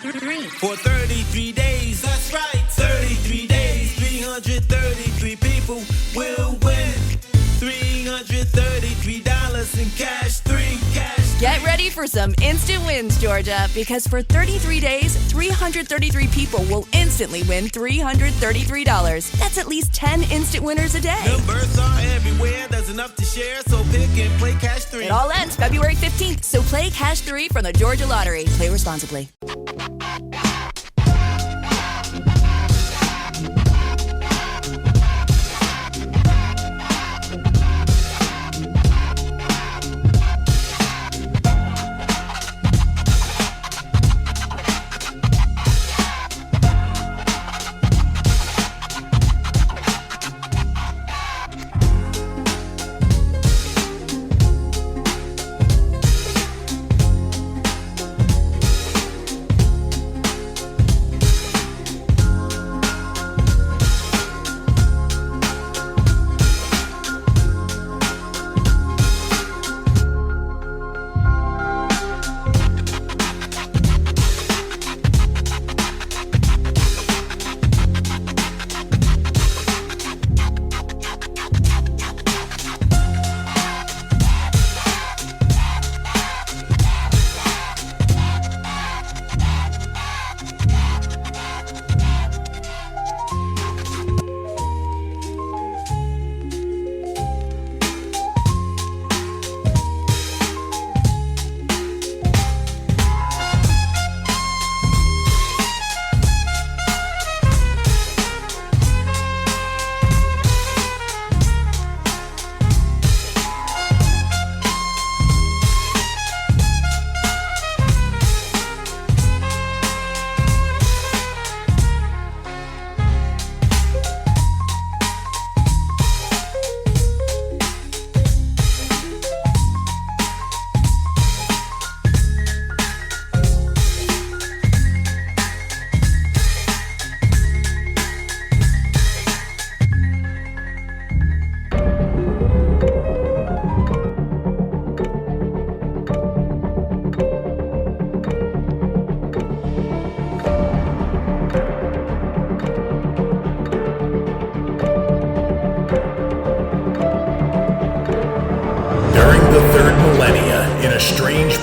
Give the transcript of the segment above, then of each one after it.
For 33 days, that's right, 33 days, 333 people will win $333 in cash, cash. Get ready for some instant wins, Georgia, because for 33 days, 333 people will instantly win $333. That's at least 10 instant winners a day. Numbers are everywhere, there's enough to share, so pick and play Cash 3. It all ends February 15th, so play Cash 3 from the Georgia Lottery. Play responsibly.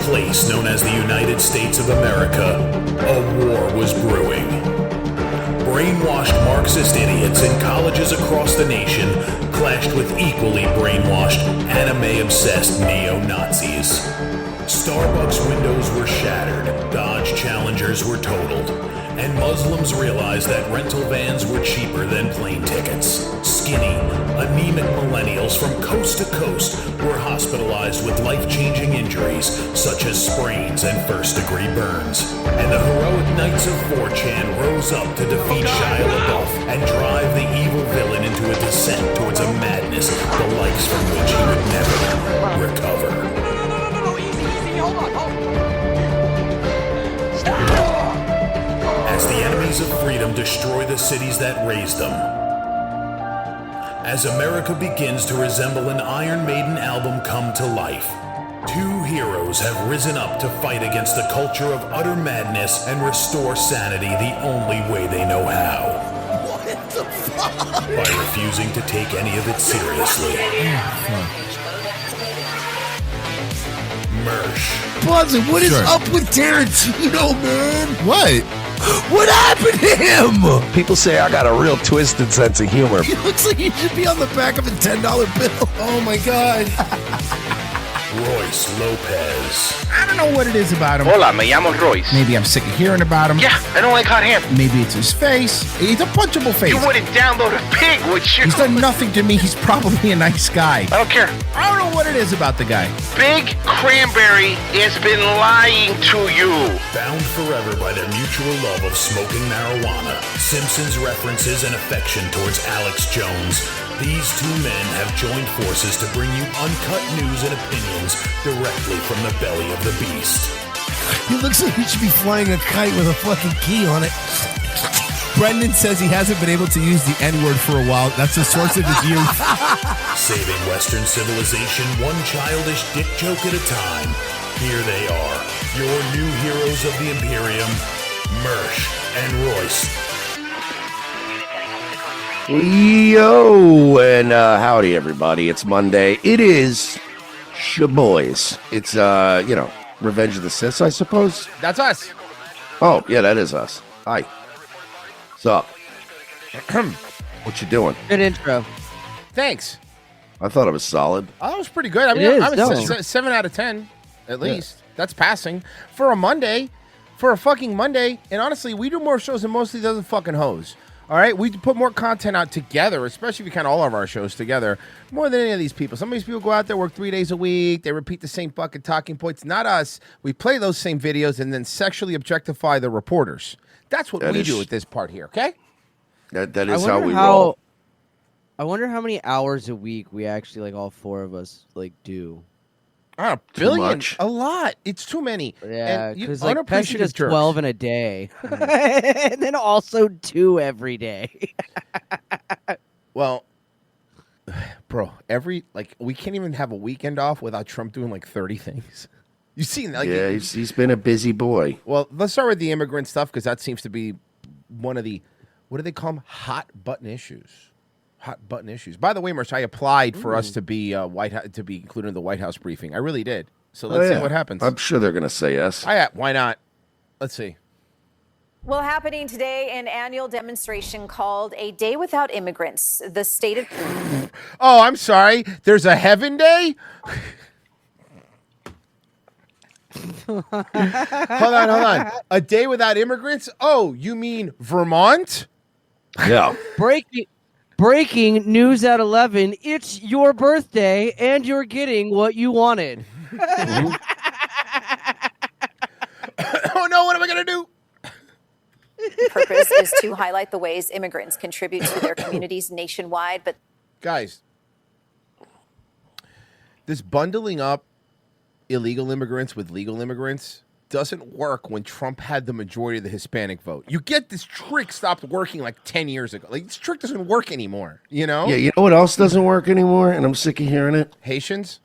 Place known as the United States of America, a war was brewing. Brainwashed Marxist idiots in colleges across the nation clashed with equally brainwashed, anime-obsessed neo-Nazis. Starbucks windows were shattered, Dodge Challengers were totaled, and Muslims realized that rental vans were cheaper than plane tickets. Skinny, anemic millennials from coast to coast were hospitalized with life-changing injuries such as sprains and first-degree burns. And the heroic knights of 4chan rose up to defeat Shia LaBeouf and drive the evil villain into a descent towards a madness the likes from which he would never recover. No, easy, hold on. Stop! As the enemies of freedom destroy the cities that raised them, as America begins to resemble an Iron Maiden album come to life, two heroes have risen up to fight against the culture of utter madness and restore sanity the only way they know how. What the fuck? By refusing to take any of it seriously. Mersh. Buzzer, what is up with Tarantino, man? What? What happened to him? People say I got a real twisted sense of humor. He looks like he should be on the back of a $10 bill. Oh my God. Royce Lopez. I don't know what it is about him. Hola, me llamo Royce. Maybe I'm sick of hearing about him. Yeah, I don't like hot ham. Maybe it's his face. He's a punchable face. You wouldn't download a pig, would you? He's done nothing to me. He's probably a nice guy. I don't care. I don't know what it is about the guy. Big Cranberry has been lying to you. Bound forever by their mutual love of smoking marijuana, Simpsons references and affection towards Alex Jones, these two men have joined forces to bring you uncut news and opinions directly from the belly of the beast. He looks like he should be flying a kite with a fucking key on it. Brendan says he hasn't been able to use the N-word for a while. That's the source of his youth. Saving Western civilization one childish dick joke at a time. Here they are, your new heroes of the Imperium, Mersh and Royce. Yo, and howdy, everybody. It's Monday. It is Shaboys. It's, Revenge of the Sith, I suppose. That's us. Oh, yeah, that is us. Hi. What's up? What you doing? Good intro. Thanks. I thought it was solid. Oh, that was pretty good. I mean, It is, I'm no. a 7 out of 10, at least. That's passing. For a Monday, for a fucking Monday, and honestly, we do more shows than most of the other fucking hoes. All right? We put more content out together, especially if we count all of our shows together, more than any of these people. Some of these people go out there, work 3 days a week, they repeat the same fucking talking points. Not us. We play those same videos and then sexually objectify the reporters. That's what we do with this part here, okay? That is how we roll. I wonder how many hours a week we actually, like, all four of us, like, do. A billion. much. A lot. It's too many. Yeah, And you- because, like, Pesci unappreciative does jerks. 12 in a day. And then also 2 every day. Well, bro, we can't even have a weekend off without Trump doing like 30 things. You seen that? Yeah, he's been a busy boy. Well, let's start with the immigrant stuff because that seems to be one of the, what do they call them? Hot button issues. Hot button issues. By the way, Merch, I applied for us to be to be included in the White House briefing. I really did. So let's see what happens. I'm sure they're going to say yes. Why not? Let's see. Well, happening today, an annual demonstration called A Day Without Immigrants. The state of... Oh, I'm sorry. There's a heaven day? Hold on. A day without immigrants? Oh, you mean Vermont? Yeah. Breaking news at 11. It's your birthday, and you're getting what you wanted. Oh, no, what am I going to do? purpose is to highlight the ways immigrants contribute to their communities nationwide. But guys, this bundling up illegal immigrants with legal immigrants doesn't work when Trump had the majority of the Hispanic vote. You get this trick stopped working like 10 years ago. Like, this trick doesn't work anymore, you know? Yeah, you know what else doesn't work anymore? And I'm sick of hearing it. Haitians?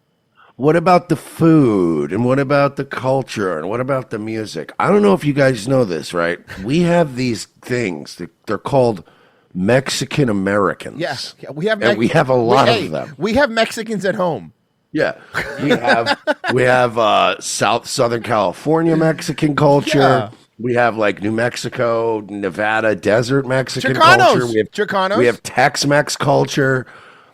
What about the food? And what about the culture? And what about the music? I don't know if you guys know this, right? We have these things. They're called Mexican Americans. Yes. We have we have a lot of them. We have Mexicans at home. Yeah. We have Southern California Mexican culture. Yeah. We have like New Mexico, Nevada, desert Mexican Chicanos. culture. We have Chicanos. We have Tex-Mex culture.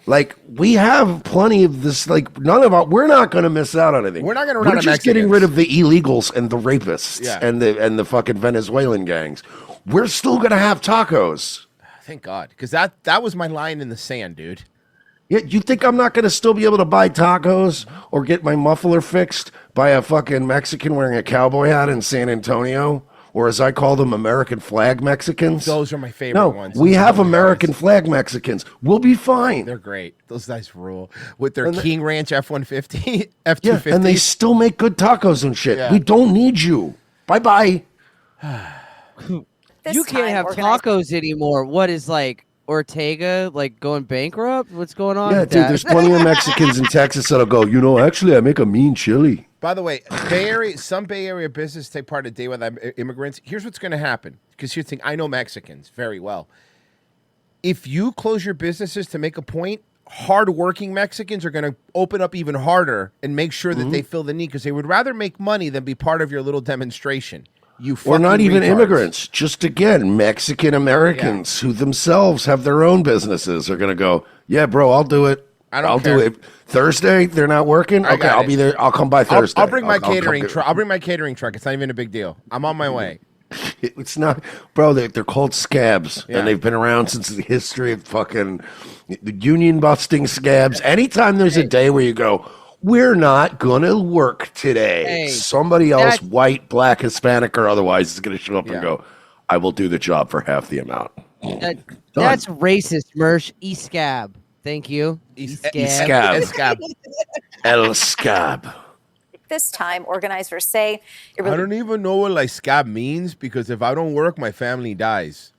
Like, we have plenty of this. Like, we're not going to miss out on anything. We're not going to run out of just Mexicans. getting rid of the illegals and the rapists Yeah. and the fucking Venezuelan gangs. We're still going to have tacos. Thank God, because that was my line in the sand, dude. Yeah, you think I'm not going to still be able to buy tacos or get my muffler fixed by a fucking Mexican wearing a cowboy hat in San Antonio? Or as I call them, American flag Mexicans? Those are my favorite ones. We Those have are my American guys. flag Mexicans. We'll be fine. They're great. Those guys rule with their And King Ranch F-150, Yeah, F-250. and they still make good tacos and shit. Yeah. We don't need you. Bye-bye. this You can't time have tacos anymore. What is, like, Ortega, like, going bankrupt? What's going on Yeah, with dude, that? there's plenty of Mexicans in Texas that'll go, actually, I make a mean chili. By the way, some Bay Area businesses take part in Day Without Immigrants. Here's what's going to happen. Because here's the thing, I know Mexicans very well. If you close your businesses to make a point, hardworking Mexicans are going to open up even harder and make sure that they fill the need because they would rather make money than be part of your little demonstration. You Or not fucking even retards. immigrants. Just, again, Mexican Americans who themselves have their own businesses are going to go, yeah, bro, I'll do it. I'll do it. Thursday, they're not working? Okay, I'll be there. I'll come by Thursday. I'll bring my I'll catering come truck. I'll bring my catering truck. It's not even a big deal. I'm on my way. It's not, bro. They're called scabs, Yeah. and they've been around since the history of fucking the union busting scabs. Anytime there's a day where you go, we're not gonna work today. Hey, Somebody else, white, black, Hispanic, or otherwise, is gonna show up and go, I will do the job for half the amount. That's racist, Mersh. E-scab. Thank you. Scab. Scab. El scab. This time, organizers say it I really don't even know what like scab means because if I don't work, my family dies.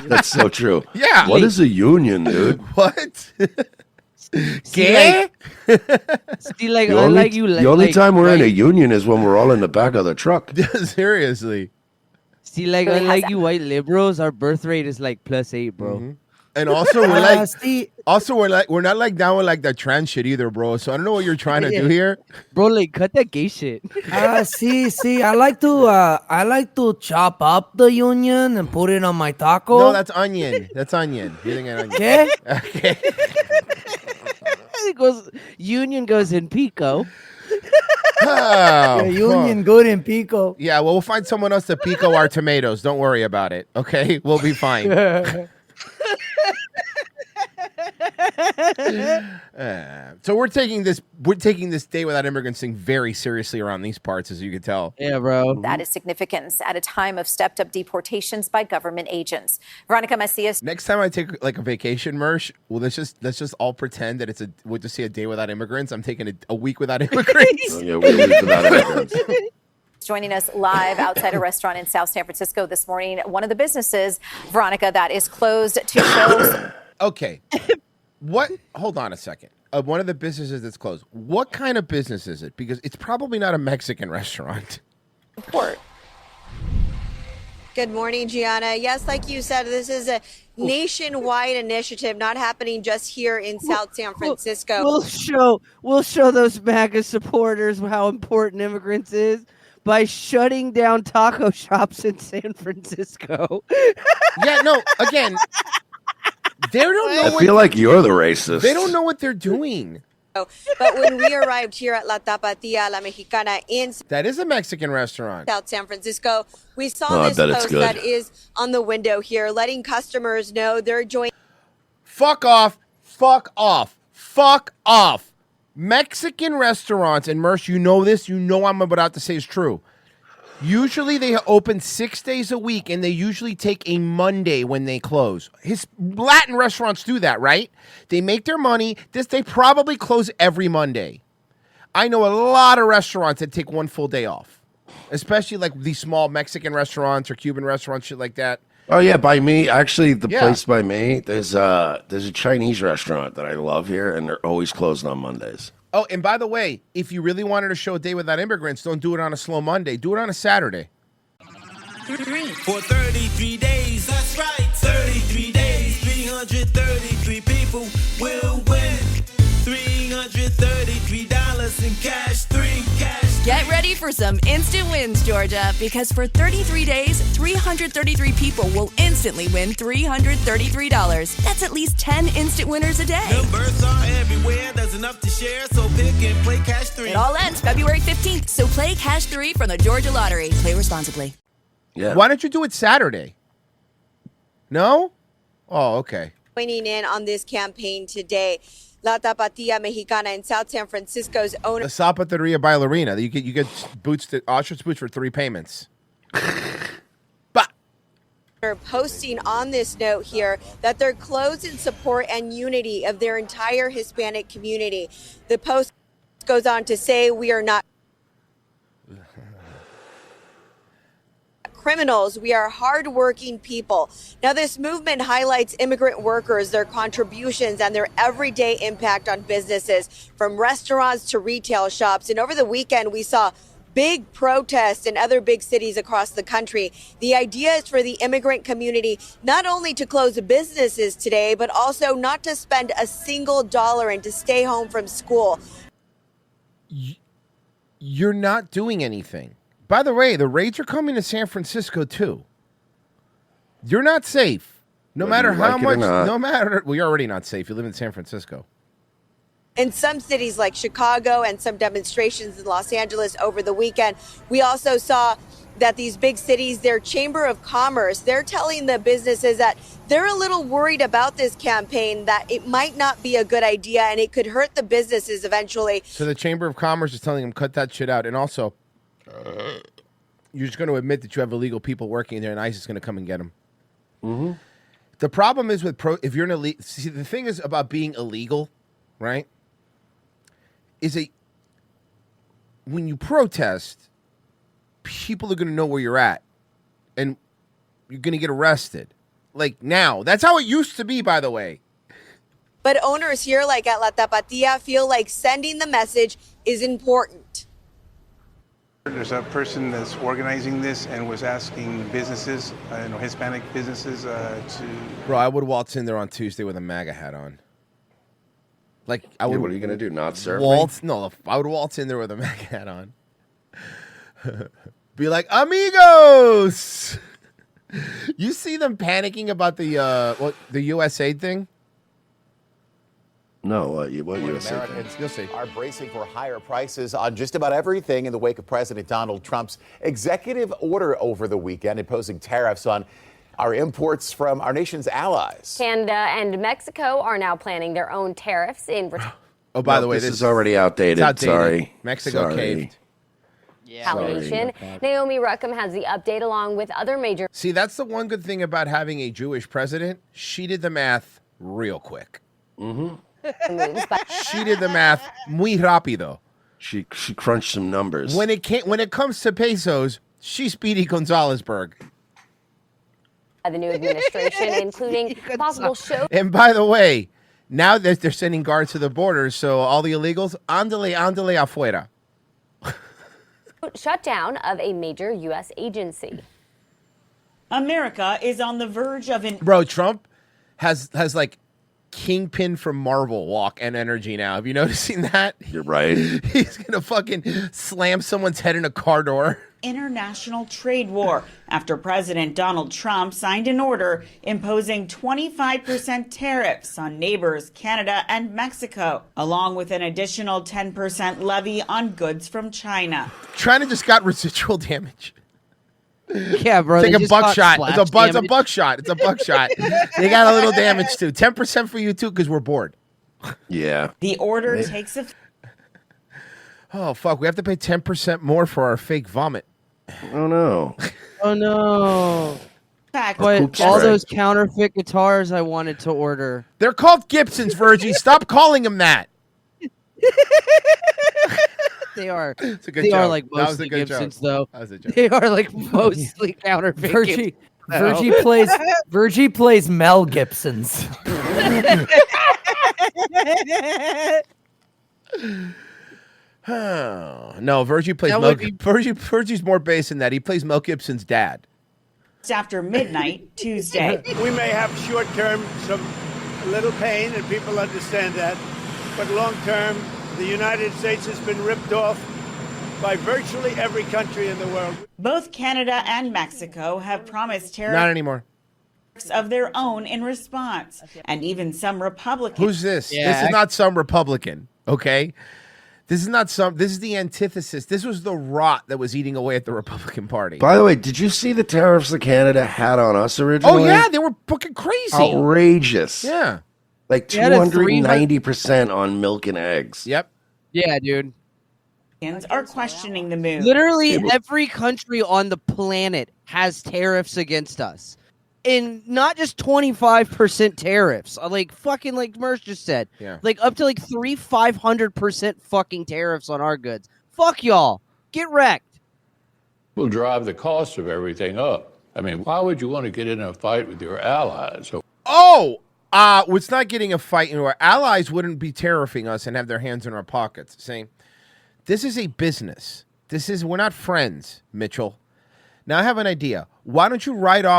That's so true. Yeah. What is a union, dude? What? ¿Qué? See, like, The only, unlike you, the only like, time we're in a white- union is when we're all in the back of the truck. Seriously. See, like, Really has unlike that- you white liberals, our birth rate is like +8, bro. Mm-hmm. And also we're like, see, we're not like down with like the trans shit either, bro. So I don't know what you're trying to do here. Bro, like, cut that gay shit. see, I like to chop up the union and put it on my taco. No, that's onion. That's onion. You're thinking onion. ¿Qué? Okay. It goes, union goes in pico. Oh, The union good in pico. yeah, well, we'll find someone else to pico our tomatoes. Don't worry about it. Okay, we'll be fine. So we're taking this day without immigrants thing very seriously around these parts, as you can tell. Yeah, bro. That is significance at a time of stepped up deportations by government agents. Veronica Macias. Next time I take like a vacation, Mersh, well, let's just all pretend that we'll just see a day without immigrants. I'm taking a week without immigrants. Oh, yeah, we're without immigrants. Joining us live outside a restaurant in South San Francisco this morning. One of the businesses, Veronica, that is closed to shows. Okay. What? Hold on a second. One of the businesses that's closed. What kind of business is it? Because it's probably not a Mexican restaurant. Support. Good morning, Gianna. Yes, like you said, this is a nationwide initiative, not happening just here in South San Francisco. We'll show those MAGA supporters how important immigrants is by shutting down taco shops in San Francisco. Yeah, no, again, they don't know. I feel like you're the racist. They don't know what they're doing. But when we arrived here at La Tapatía, La Mexicana in That is a Mexican restaurant. South San Francisco, we Oh, saw I this bet it's post good. that is on the window here, letting customers know they're joining. Fuck off. Fuck off. Fuck off. Mexican restaurants, and Mersh, you know this. You know I'm about to say is true. Usually they open 6 days a week, and they usually take a Monday when they close. Latin restaurants do that, right? They make their money. They probably close every Monday. I know a lot of restaurants that take one full day off, especially like these small Mexican restaurants or Cuban restaurants, shit like that. Oh yeah, by me. Actually, the Yeah. place by me, there's a Chinese restaurant that I love here, and they're always closed on Mondays. Oh, and by the way, if you really wanted to show a day without immigrants, don't do it on a slow Monday. Do it on a Saturday. For 33 days, that's right. 33 days, 333 people will win. $333 in cash, 3 cash. Get ready for some instant wins, Georgia, because for 33 days, 333 people will instantly win $333. That's at least 10 instant winners a day. Numbers are everywhere, there's enough to share, so pick and play cash 3. It all ends February 15th, so play Cash 3 from the Georgia Lottery. Play responsibly. Yeah. Why don't you do it Saturday? No? Oh, okay. Joining in on this campaign today. La Tapatía Mexicana in South San Francisco's owner. The Zapateria Bailarina. You get boots, ostrich boots for 3 payments. Posting on this note here that they're closed in support and unity of their entire Hispanic community. The post goes on to say, we are not criminals. We are hardworking people. Now, this movement highlights immigrant workers, their contributions, and their everyday impact on businesses, from restaurants to retail shops. And over the weekend, we saw big protests in other big cities across the country. The idea is for the immigrant community not only to close businesses today, but also not to spend a single dollar and to stay home from school. You're not doing anything. By the way, the raids are coming to San Francisco too. You're not safe. No Whether matter you how like it or much, not. no matter, well, you're already not safe. You live in San Francisco. In some cities like Chicago and some demonstrations in Los Angeles over the weekend, we also saw that these big cities, their Chamber of Commerce, they're telling the businesses that they're a little worried about this campaign, that it might not be a good idea and it could hurt the businesses eventually. So the Chamber of Commerce is telling them cut that shit out, and also you're just going to admit that you have illegal people working there, and ICE is going to come and get them. Mm-hmm. The problem is with if you're an illegal. See, the thing is about being illegal, right? When you protest, people are going to know where you're at, and you're going to get arrested. Like now, that's how it used to be. By the way, But owners here, like at La Tapatía, feel like sending the message is important. There's a person that's organizing this and was asking businesses, Hispanic businesses, to. Bro, I would waltz in there on Tuesday with a MAGA hat on. Like, I would. What are you gonna do? Not serve waltz? me? No, I would waltz in there with a MAGA hat on. Be like, amigos. You see them panicking about the USAID thing? No, what USA thing? Americans are bracing for higher prices on just about everything in the wake of President Donald Trump's executive order over the weekend imposing tariffs on our imports from our nation's allies. Canada and Mexico are now planning their own tariffs in return. Oh, by the way, this is already outdated. Sorry. Mexico caved. Retaliation. Naomi Ruckham has the update along with other major. See, that's the one good thing about having a Jewish president. She did the math real quick. Mm-hmm. She did the math muy rápido. She crunched some numbers. When it comes to pesos, she's Speedy Gonzalezberg. The new administration, including possible show. And by the way, now that they're sending guards to the borders, so all the illegals, ándale afuera. Shutdown of a major U.S. agency. America is on the verge of an. Bro, Trump has like Kingpin from Marvel walk and energy now. Have you noticing that? You're right. He's gonna fucking slam someone's head in a car door. International trade war after President Donald Trump signed an order imposing 25% tariffs on neighbors Canada and Mexico, along with an additional 10% levy on goods from China. China just got residual damage. Yeah, bro. Take a buckshot. It's a buckshot. It's a buckshot. They got a little damage too. 10% for you too, because we're bored. Yeah. The order takes effect. Oh fuck! We have to pay 10% more for our fake vomit. Oh no! Oh no! But all those counterfeit guitars I wanted to order. They're called Gibsons, Virgie. Stop calling them that. They are. It's a good they joke. are like That was a mostly good Gibsons, joke. though. That was a joke. They are like mostly counterfeit. Virgie plays Mel Gibson's. No, Virgie plays That Mel. would be- Virgie's more bass than that. He plays Mel Gibson's dad. After midnight Tuesday. We may have short term some little pain, and people understand that. But long term, the United States has been ripped off by virtually every country in the world. Both Canada and Mexico have promised tariffs Not anymore. of their own in response, and even some Republicans. Who's this? This is not some Republican. Okay. This is the antithesis. This was the rot that was eating away at the Republican Party. By the way, did you see the tariffs that Canada had on us originally? Oh yeah, they were fucking crazy. Outrageous. Yeah. Like They had a 290% on milk and eggs. Yep. Yeah, dude. Are questioning the move. Literally every country on the planet has tariffs against us. And not just 25% tariffs. Like fucking like Merce just said. Yeah. Like up to like 500% fucking tariffs on our goods. Fuck y'all. Get wrecked. Will drive the cost of everything up. I mean, why would you want to get in a fight with your allies? It's not getting a fight. Our allies wouldn't be tariffing us and have their hands in our pockets. Saying, this is a business. We're not friends, Mitchell. Now I have an idea. Why don't you waddle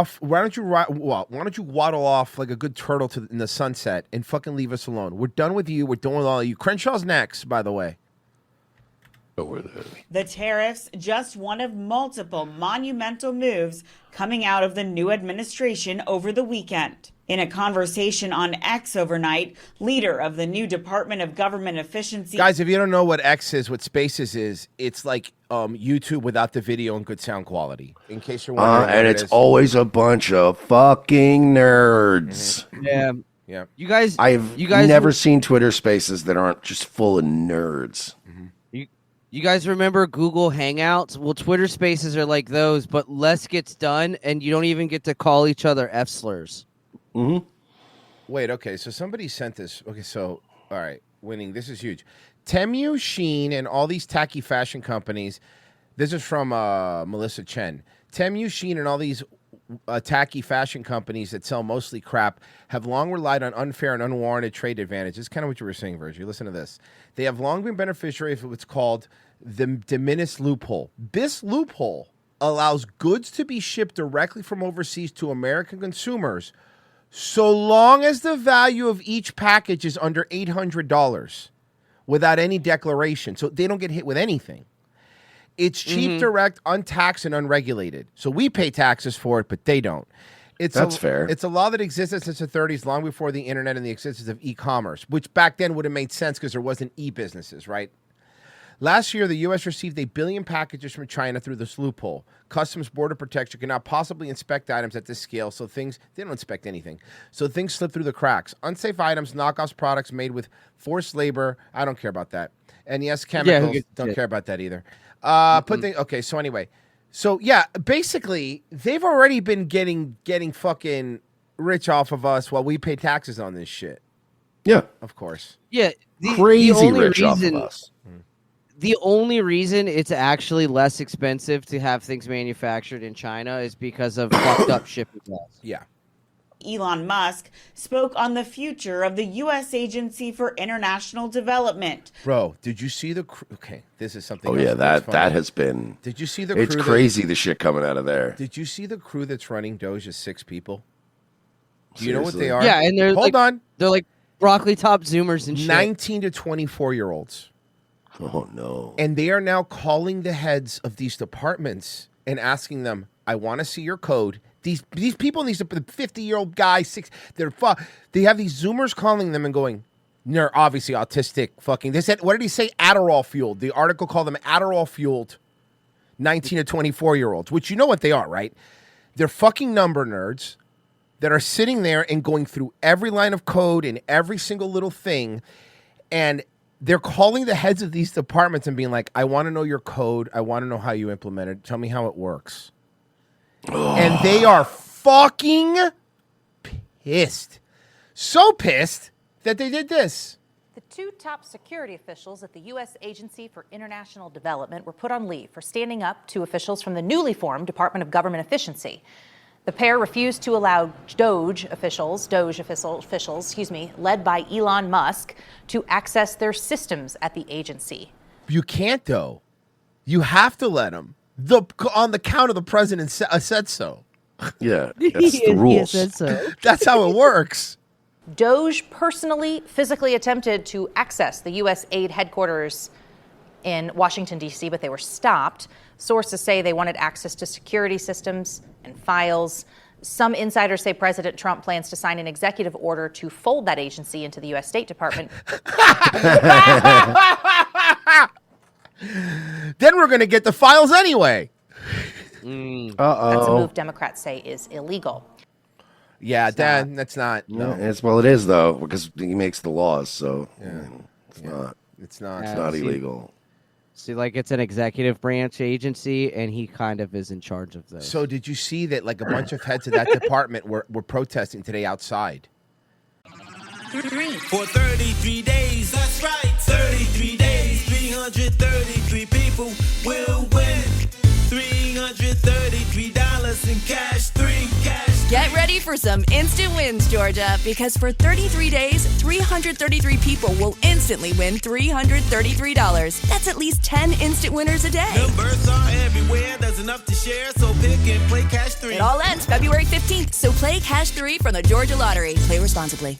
off like a good turtle in the sunset and fucking leave us alone? We're done with you. We're done with all of you. Crenshaw's next, by the way. The tariffs, just one of multiple monumental moves coming out of the new administration over the weekend. In a conversation on X overnight, leader of the new Department of Government Efficiency. Guys, if you don't know what X is, what Spaces is, it's like YouTube without the video and good sound quality. In case you're wondering, And it's always a bunch of fucking nerds. Yeah. Yeah. You guys I've never seen Twitter Spaces that aren't just full of nerds. You guys remember Google Hangouts? Well, Twitter Spaces are like those, but less gets done, and you don't even get to call each other F slurs. Mm-hmm. Wait, okay, so somebody sent this. Okay, so, all right, winning. This is huge. Temu, Shein, and all these tacky fashion companies. This is from Melissa Chen. Temu, Shein, and all these tacky fashion companies that sell mostly crap have long relied on unfair and unwarranted trade advantages. It's kind of what you were saying, Virgie. Listen to this. They have long been beneficiaries of what's called the de minimis loophole. This loophole allows goods to be shipped directly from overseas to American consumers so long as the value of each package is under $800 without any declaration. So they don't get hit with anything. It's cheap, direct, untaxed, and unregulated. So we pay taxes for it, but they don't. That's fair. It's a law that existed since the 30s, long before the internet and the existence of e-commerce, which back then would have made sense because there wasn't e-businesses, right? Last year, the U.S. received 1 billion packages from China through this loophole. Customs Border Protection cannot possibly inspect items at this scale, so they don't inspect anything. So things slip through the cracks. Unsafe items, knockoffs, products made with forced labor. I don't care about that. And yes, chemicals, don't care about that either. Okay, so anyway. So yeah, basically, they've already been getting fucking rich off of us while we pay taxes on this shit. Yeah. Of course. Yeah. Crazy rich off of us. The only reason it's actually less expensive to have things manufactured in China is because of fucked up shipping laws. Yeah. Elon Musk spoke on the future of the U.S. Agency for International Development. Bro, did you see the okay, this is something Oh, else yeah, that's that funny. has been... Did you see the It's crew crazy, the shit coming out of there. Did you see the crew that's running Doge is 6 people? Do you know what they Seriously? are? Yeah, and they're Hold on. They're like broccoli top zoomers and shit. 19 to 24-year-olds. Oh, no. And they are now calling the heads of these departments and asking them, I want to see your code. These people, these 50-year-old guys, they have these Zoomers calling them and going, they're obviously autistic fucking. They said, what did he say? Adderall fueled. The article called them Adderall fueled 19 to 24-year-olds, which you know what they are, right? They're fucking number nerds that are sitting there and going through every line of code and every single little thing. And they're calling the heads of these departments and being like, I want to know your code. I want to know how you implement it. Tell me how it works. And they are fucking pissed. So pissed that they did this. The 2 top security officials at the U.S. Agency for International Development were put on leave for standing up to officials from the newly formed Department of Government Efficiency. The pair refused to allow Doge officials, led by Elon Musk, to access their systems at the agency. You can't, though. You have to let them. On the count of the president said so. Yeah, that's the rules. That's how it works. Doge personally, physically attempted to access the U.S. aid headquarters in Washington, D.C., but they were stopped. Sources say they wanted access to security systems and files. Some insiders say President Trump plans to sign an executive order to fold that agency into the U.S. State Department. Then we're going to get the files anyway. That's a move Democrats say is illegal. Yeah, that's not. No. It is, though, because he makes the laws, so it's not. It's not. It's not illegal. See, like it's an executive branch agency, and he kind of is in charge of those. So did you see that like a bunch of heads of that department were protesting today outside? For 33 days, that's right. 33 days, 333 people will win. $333 in cash, 3 cash. Get ready for some instant wins, Georgia, because for 33 days, 333 people will instantly win $333. That's at least 10 instant winners a day. Numbers are everywhere, there's enough to share, so pick and play Cash 3. It all ends February 15th, so play Cash 3 from the Georgia Lottery. Play responsibly.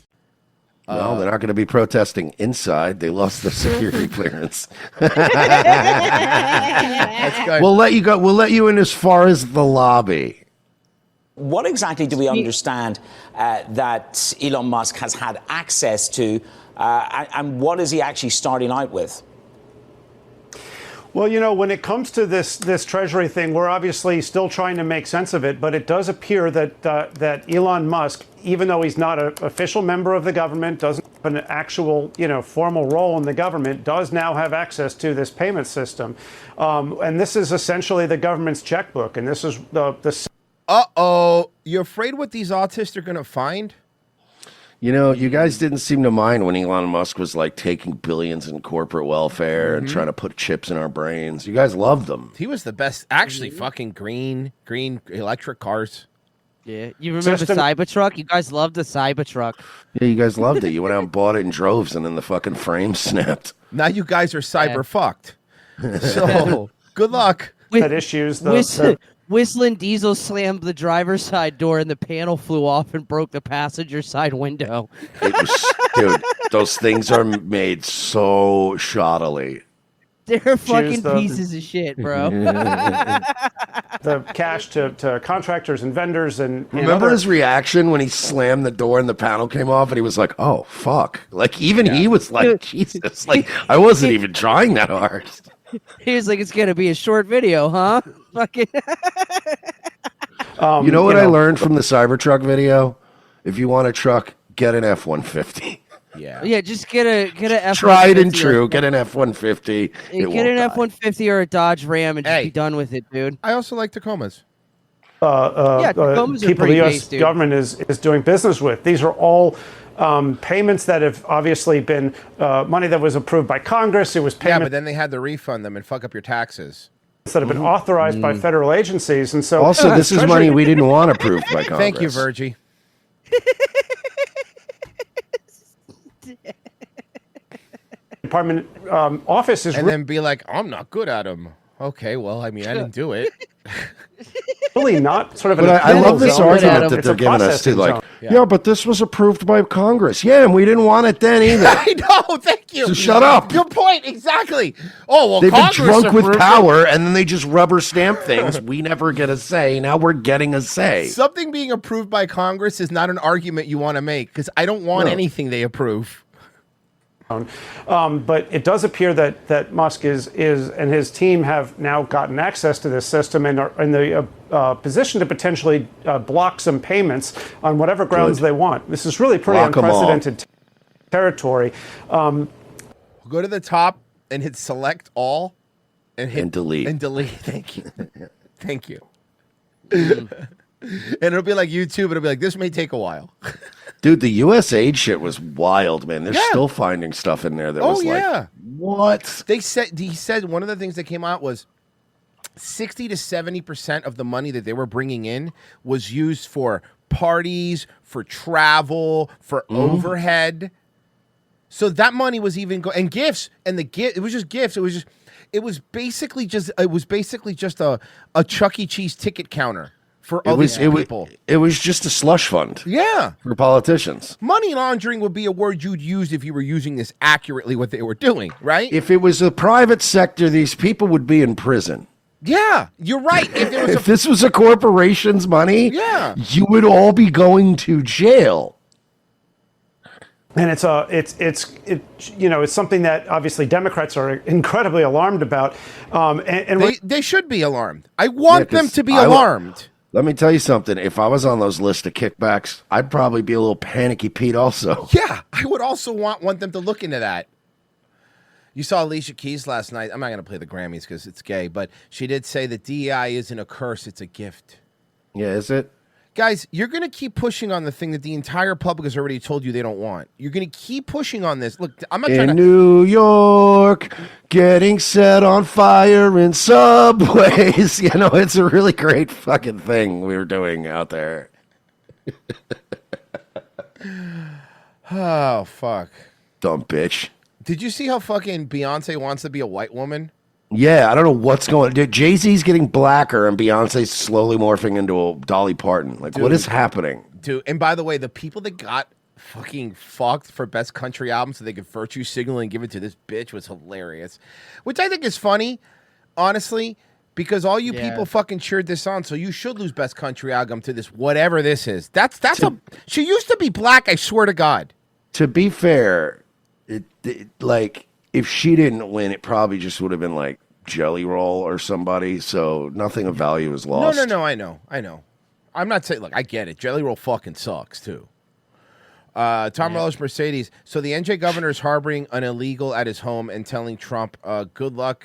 Well, they're not going to be protesting inside. They lost their security clearance. That's good. We'll let you go. We'll let you in as far as the lobby. What exactly do we understand that Elon Musk has had access to, and what is he actually starting out with? Well, you know, when it comes to this Treasury thing, we're obviously still trying to make sense of it. But it does appear that Elon Musk, even though he's not an official member of the government, doesn't have an actual, formal role in the government, does now have access to this payment system. And this is essentially the government's checkbook. And this is the Uh-oh. You afraid what these autists are going to find? You guys didn't seem to mind when Elon Musk was like taking billions in corporate welfare and trying to put chips in our brains. You guys loved him. He was the best. Actually, fucking green electric cars. Yeah, you remember System- Cybertruck? You guys loved the Cybertruck. Yeah, you guys loved it. You went out and bought it in droves, and then the fucking frame snapped. Now you guys are cyber fucked. So good luck. Had issues. Whistling Diesel slammed the driver's side door, and the panel flew off and broke the passenger side window. It was, dude, those things are made so shoddily. They're fucking the- pieces of shit, bro. the cash to contractors and vendors and Remember other- his reaction when he slammed the door and the panel came off, and he was like, "Oh fuck!" Like even he was like, "Jesus!" Like I wasn't even trying that hard. He was like, "It's gonna be a short video, huh?" Fucking. You know what I learned from the Cybertruck video? If you want a truck, get an F-150. Yeah, just get a F-150. Tried and true. Get an F-150. Get an F-150 or a Dodge Ram and just be done with it, dude. I also like Tacomas. Tacomas are people pretty the U.S. based, dude. government is doing business with. These are all payments that have obviously been money that was approved by Congress. It was Yeah, payments but then they had to refund them and fuck up your taxes. that have been authorized by federal agencies, and so Also, this is money we didn't want approved by Congress. Thank you, Virgie. Department office is And then be like, I'm not good at them. Okay, well, I mean, I didn't do it. really not sort of. But I love this argument that they're giving us too. Like, Yeah. yeah, but this was approved by Congress. Yeah, and we didn't want it then either. I know, thank you. So shut up. Good point, exactly. Oh, well, They've been Congress drunk with approved it. power, and then they just rubber stamp things. We never get a say. Now we're getting a say. Something being approved by Congress is not an argument you want to make, because I don't want No. anything they approve. But it does appear that Musk is and his team have now gotten access to this system and are in the position to potentially block some payments on whatever grounds they want. This is really pretty Block 'em all. unprecedented territory. Go to the top and hit select all and hit delete. And delete. Thank you. Thank you. And it'll be like YouTube. It'll be like, this may take a while. Dude, the USAID shit was wild, man. They're still finding stuff in there that was like, what? He said one of the things that came out was 60 to 70% of the money that they were bringing in was used for parties, for travel, for overhead. So that money was even and gifts, and it was just gifts. It was basically just a Chuck E. Cheese ticket counter for other people. It was just a slush fund. Yeah. For politicians. Money laundering would be a word you'd use if you were using this accurately, what they were doing, right? If it was a private sector, these people would be in prison. Yeah, you're right. If there was If this was a corporation's money, Yeah. you would all be going to jail. And it's something that obviously Democrats are incredibly alarmed about. And they should be alarmed. I want them to be alarmed. Let me tell you something. If I was on those lists of kickbacks, I'd probably be a little panicky Pete also. Yeah, I would also want them to look into that. You saw Alicia Keys last night. I'm not going to play the Grammys because it's gay, but she did say that DEI isn't a curse, it's a gift. Yeah, is it? Guys, you're going to keep pushing on the thing that the entire public has already told you they don't want. You're going to keep pushing on this. Look, I'm not trying to... In New York, getting set on fire in subways. You know, it's a really great fucking thing we were doing out there. Oh, fuck. Dumb bitch. Did you see how fucking Beyonce wants to be a white woman? Yeah, I don't know what's going on. Jay-Z's getting blacker and Beyonce's slowly morphing into a Dolly Parton. Like, what is happening? Dude, and by the way, the people that got fucking fucked for best country album so they could virtue signal and give it to this bitch was hilarious. Which I think is funny, honestly, because all you people fucking cheered this on, so you should lose best country album to this whatever this is. She used to be black, I swear to God. To be fair, like, if she didn't win, it probably just would have been like Jelly Roll or somebody. So nothing of value is lost. No, I know. I'm not saying, look, I get it. Jelly Roll fucking sucks, too. Tom Rollo's Mercedes. So the NJ governor is harboring an illegal at his home and telling Trump, good luck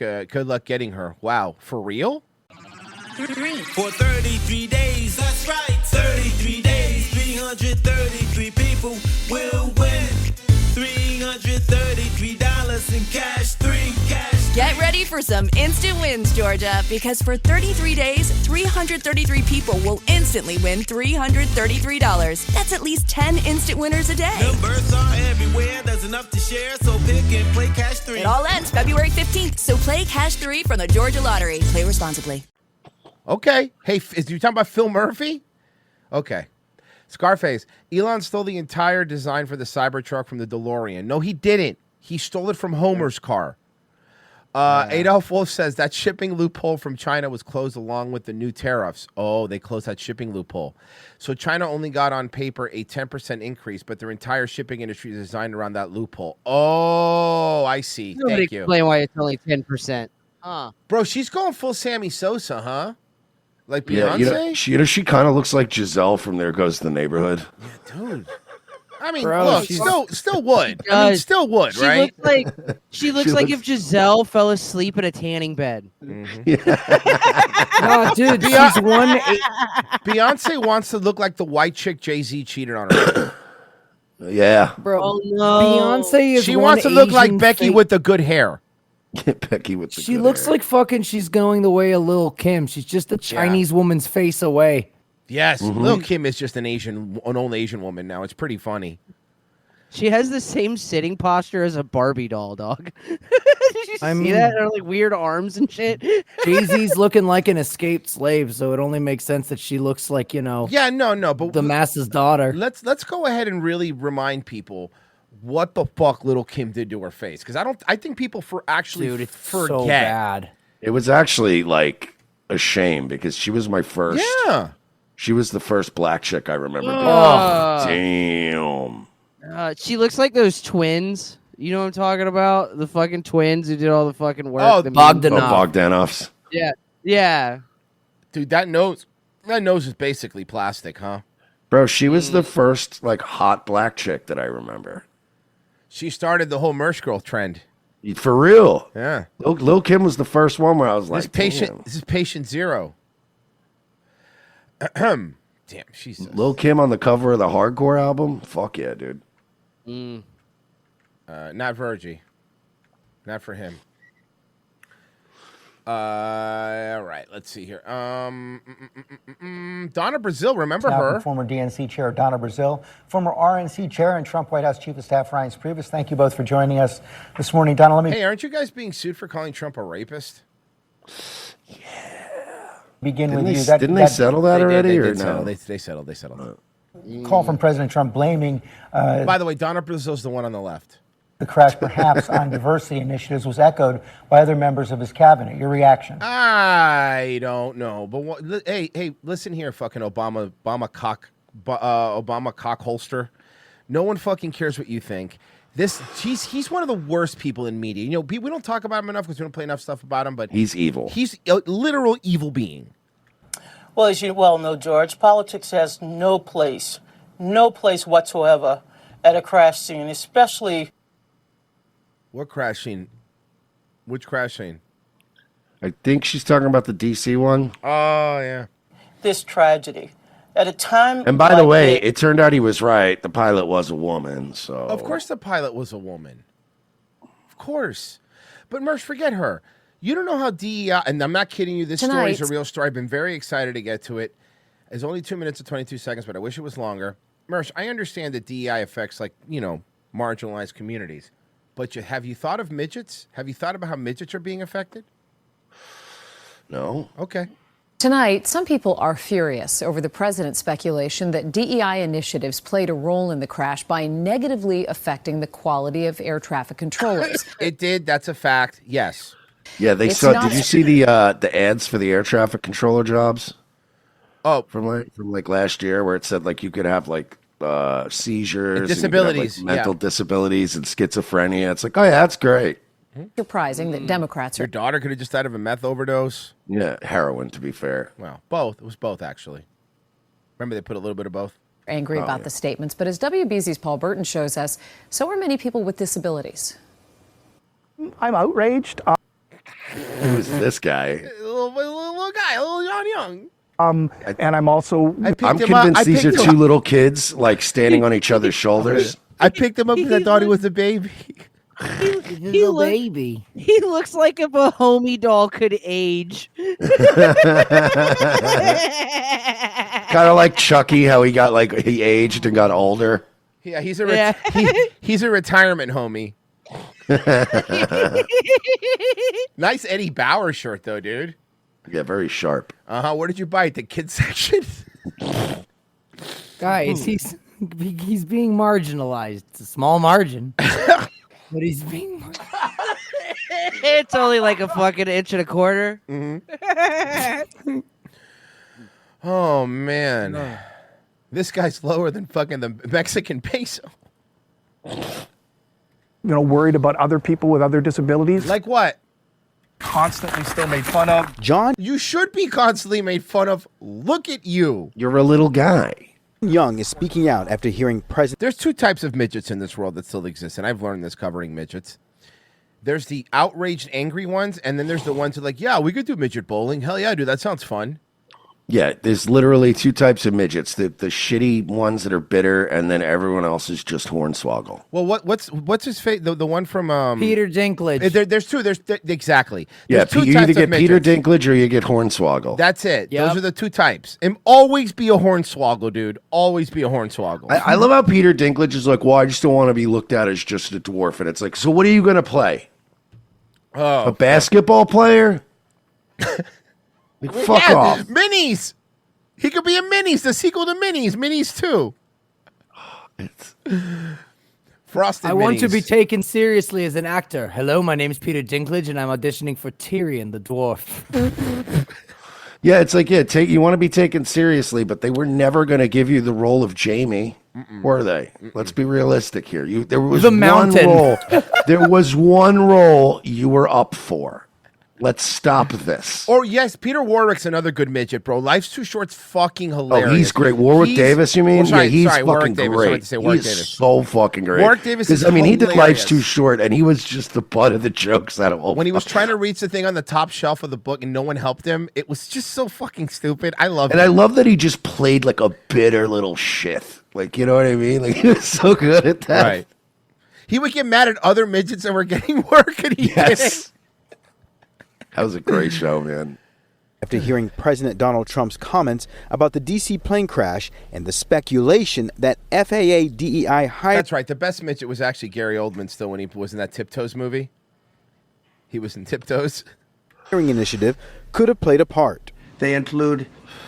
getting her. Wow, for real? For 33 days, that's right. 33 days, 333 people will win. $333 in cash, 3 cash. Get ready for some instant wins, Georgia, because for 33 days, 333 people will instantly win $333. That's at least 10 instant winners a day. Numbers are everywhere, there's enough to share, so pick and play Cash 3. It all ends February 15th, so play Cash 3 from the Georgia Lottery. Play responsibly. Okay. Hey, is you talking about Phil Murphy? Okay. Scarface. Elon stole the entire design for the Cybertruck from the DeLorean. No, he didn't. He stole it from Homer's car. Adolf Wolf says that shipping loophole from China was closed along with the new tariffs. Oh, they closed that shipping loophole. So China only got on paper a 10% increase, but their entire shipping industry is designed around that loophole. Oh, I see. Thank you. Explain why it's only 10%. Bro, she's going full Sammy Sosa, huh? Like Yeah, Beyonce? she kind of looks like Giselle from There Goes the Neighborhood. Dude. I mean, Bro, look, she's- still would. I mean, still would, She right? She looks like if Giselle fell asleep in a tanning bed. No, dude, she's Beyonce wants to look like the white chick Jay-Z cheated on her. Yeah. Bro, Oh, no. Beyonce is She one wants to look like Asian Becky fake- with the good hair. Becky with the She good looks hair. like fucking she's going the way of Lil' Kim. She's just a Chinese woman's face away. Yes, Mm-hmm. Lil' Kim is just an old Asian woman now. It's pretty funny. She has the same sitting posture as a Barbie doll, dog. Did you I see mean- that? Her like weird arms and shit. Jay-Z's looking like an escaped slave, so it only makes sense that she looks like, Yeah, no, but the masses' daughter. Let's go ahead and really remind people what the fuck Little Kim did to her face, because I think people Dude, it's forget. so bad. It was actually like a shame because she was my first. Yeah. She was the first black chick I remember. Oh. Damn. She looks like those twins. You know what I'm talking about? The fucking twins who did all the fucking work. Oh, the Bogdanovs. Yeah. Dude, that nose is basically plastic, huh? Bro, she was the first like hot black chick that I remember. She started the whole Merch Girl trend. For real. Yeah. Lil Kim was the first one where I was like, This is patient zero. Damn, she's Lil Kim on the cover of the Hardcore album? Fuck yeah, dude. Not Virgie. Not for him. All right, let's see here. Donna Brazile, remember Now her? from former DNC Chair Donna Brazile, former RNC Chair and Trump White House Chief of Staff Ryan Priebus. Thank you both for joining us this morning. Donna, let me Hey, aren't you guys being sued for calling Trump a rapist? begin Didn't with they, you. didn't they settle that already? They or did no? settle. They settled. Call from President Trump blaming By the way, Donna Brazile's the one on the left. the crash perhaps on diversity initiatives was echoed by other members of his cabinet. Your reaction? I don't know, but hey, listen here, fucking Obama cock holster. No one fucking cares what you think. He's one of the worst people in media. You know, we don't talk about him enough because we don't play enough stuff about him. But he's evil. He's a literal evil being. Well, as you well know, George, politics has no place whatsoever at a crash scene, especially. What crash scene? Which crash scene? I think she's talking about the DC one. Oh, yeah. This tragedy. At a time. And by the like way, this- it turned out he was right. The pilot was a woman, so. Of course the pilot was a woman. Of course. But Mersh, forget her. You don't know how DEI, and I'm not kidding you, this story is a Tonight. real story. I've been very excited to get to it. It's only 2 minutes and 22 seconds, but I wish it was longer. Mersh, I understand that DEI affects, marginalized communities. But have you thought of midgets? Have you thought about how midgets are being affected? No. Okay. Tonight, some people are furious over the president's speculation that DEI initiatives played a role in the crash by negatively affecting the quality of air traffic controllers. It did. That's a fact. Yes. Yeah, they It's saw. not- Did you see the ads for the air traffic controller jobs? Oh, from last year, where it said like you could have seizures, and you could have, disabilities, mental yeah. disabilities, and schizophrenia. It's like, oh yeah, that's great. Surprising that Democrats Your are daughter could have just died of a meth overdose. Yeah, heroin. To be fair, Well, both. It was both, actually. Remember they put a little bit of both? angry about the statements. But as WBZ's Paul Burton shows us, so are many people with disabilities. I'm outraged. Who's this guy? Little guy, a little young. And I'm also. I'm convinced these are two little kids standing on each other's shoulders. I picked him up because I thought he was a baby. He looks like if a homie doll could age. Kind of like Chucky, how he aged and got older. Yeah, he's a he's a retirement homie. Nice Eddie Bauer shirt though, dude. Yeah, very sharp. Where did you buy it? The kids section. Guys, he's being marginalized. It's a small margin, but he's being. It's only like a fucking inch and a quarter. Mm-hmm. Oh man, this guy's lower than fucking the Mexican peso. Worried about other people with other disabilities. Like what? Constantly still made fun of. John You should be constantly made fun of. Look at you. You're a little guy. Young is speaking out after hearing President. There's two types of midgets in this world that still exist, and I've learned this covering midgets. There's the outraged, angry ones, and then there's the ones who are like, yeah, we could do midget bowling. Hell yeah, dude, that sounds fun. Yeah, there's literally two types of midgets: the shitty ones that are bitter, and then everyone else is just hornswoggle. Well, what's his face? The one from Peter Dinklage. There's two. Yeah, Exactly. There's two you types either of get Peter midgets. Dinklage or you get hornswoggle. That's it. Yep. Those are the two types. And always be a hornswoggle, dude. Always be a hornswoggle. I love how Peter Dinklage is like, well, I just don't want to be looked at as just a dwarf, and it's like, so what are you going to play? Oh, a basketball player? Fuck off. Minis. He could be a Minis, the sequel to Minis. Minis 2. Frosted I want to Minis. be taken seriously as an actor. Hello, my name is Peter Dinklage, and I'm auditioning for Tyrion the dwarf. Yeah, it's like, you want to be taken seriously, but they were never going to give you the role of Jamie, were they? Let's be realistic here. There was The one Mountain. role. There was one role you were up for. Let's stop this. Or yes, Peter Warwick's another good midget, bro. Life's Too Short's fucking hilarious. Oh, he's great. Warwick Davis, you mean? Well, sorry, he's Warwick fucking Davis. I meant great. to say Warwick He's Davis. so fucking great. Warwick Davis is he did Life's hilarious. Too Short, and he was just the butt of the jokes out of all. When he was trying to reach the thing on the top shelf of the book and no one helped him, it was just so fucking stupid. I love it. And I love that he just played like a bitter little shit. Like, you know what I mean? Like, he was so good at that. Right. He would get mad at other midgets that were getting work, and he didn't. That was a great show, man. After hearing President Donald Trump's comments about the D.C. plane crash and the speculation that FAA DEI hired. That's right. The best midget was actually Gary Oldman still when he was in that Tiptoes movie. He was in Tiptoes. Hearing initiative could have played a part. They include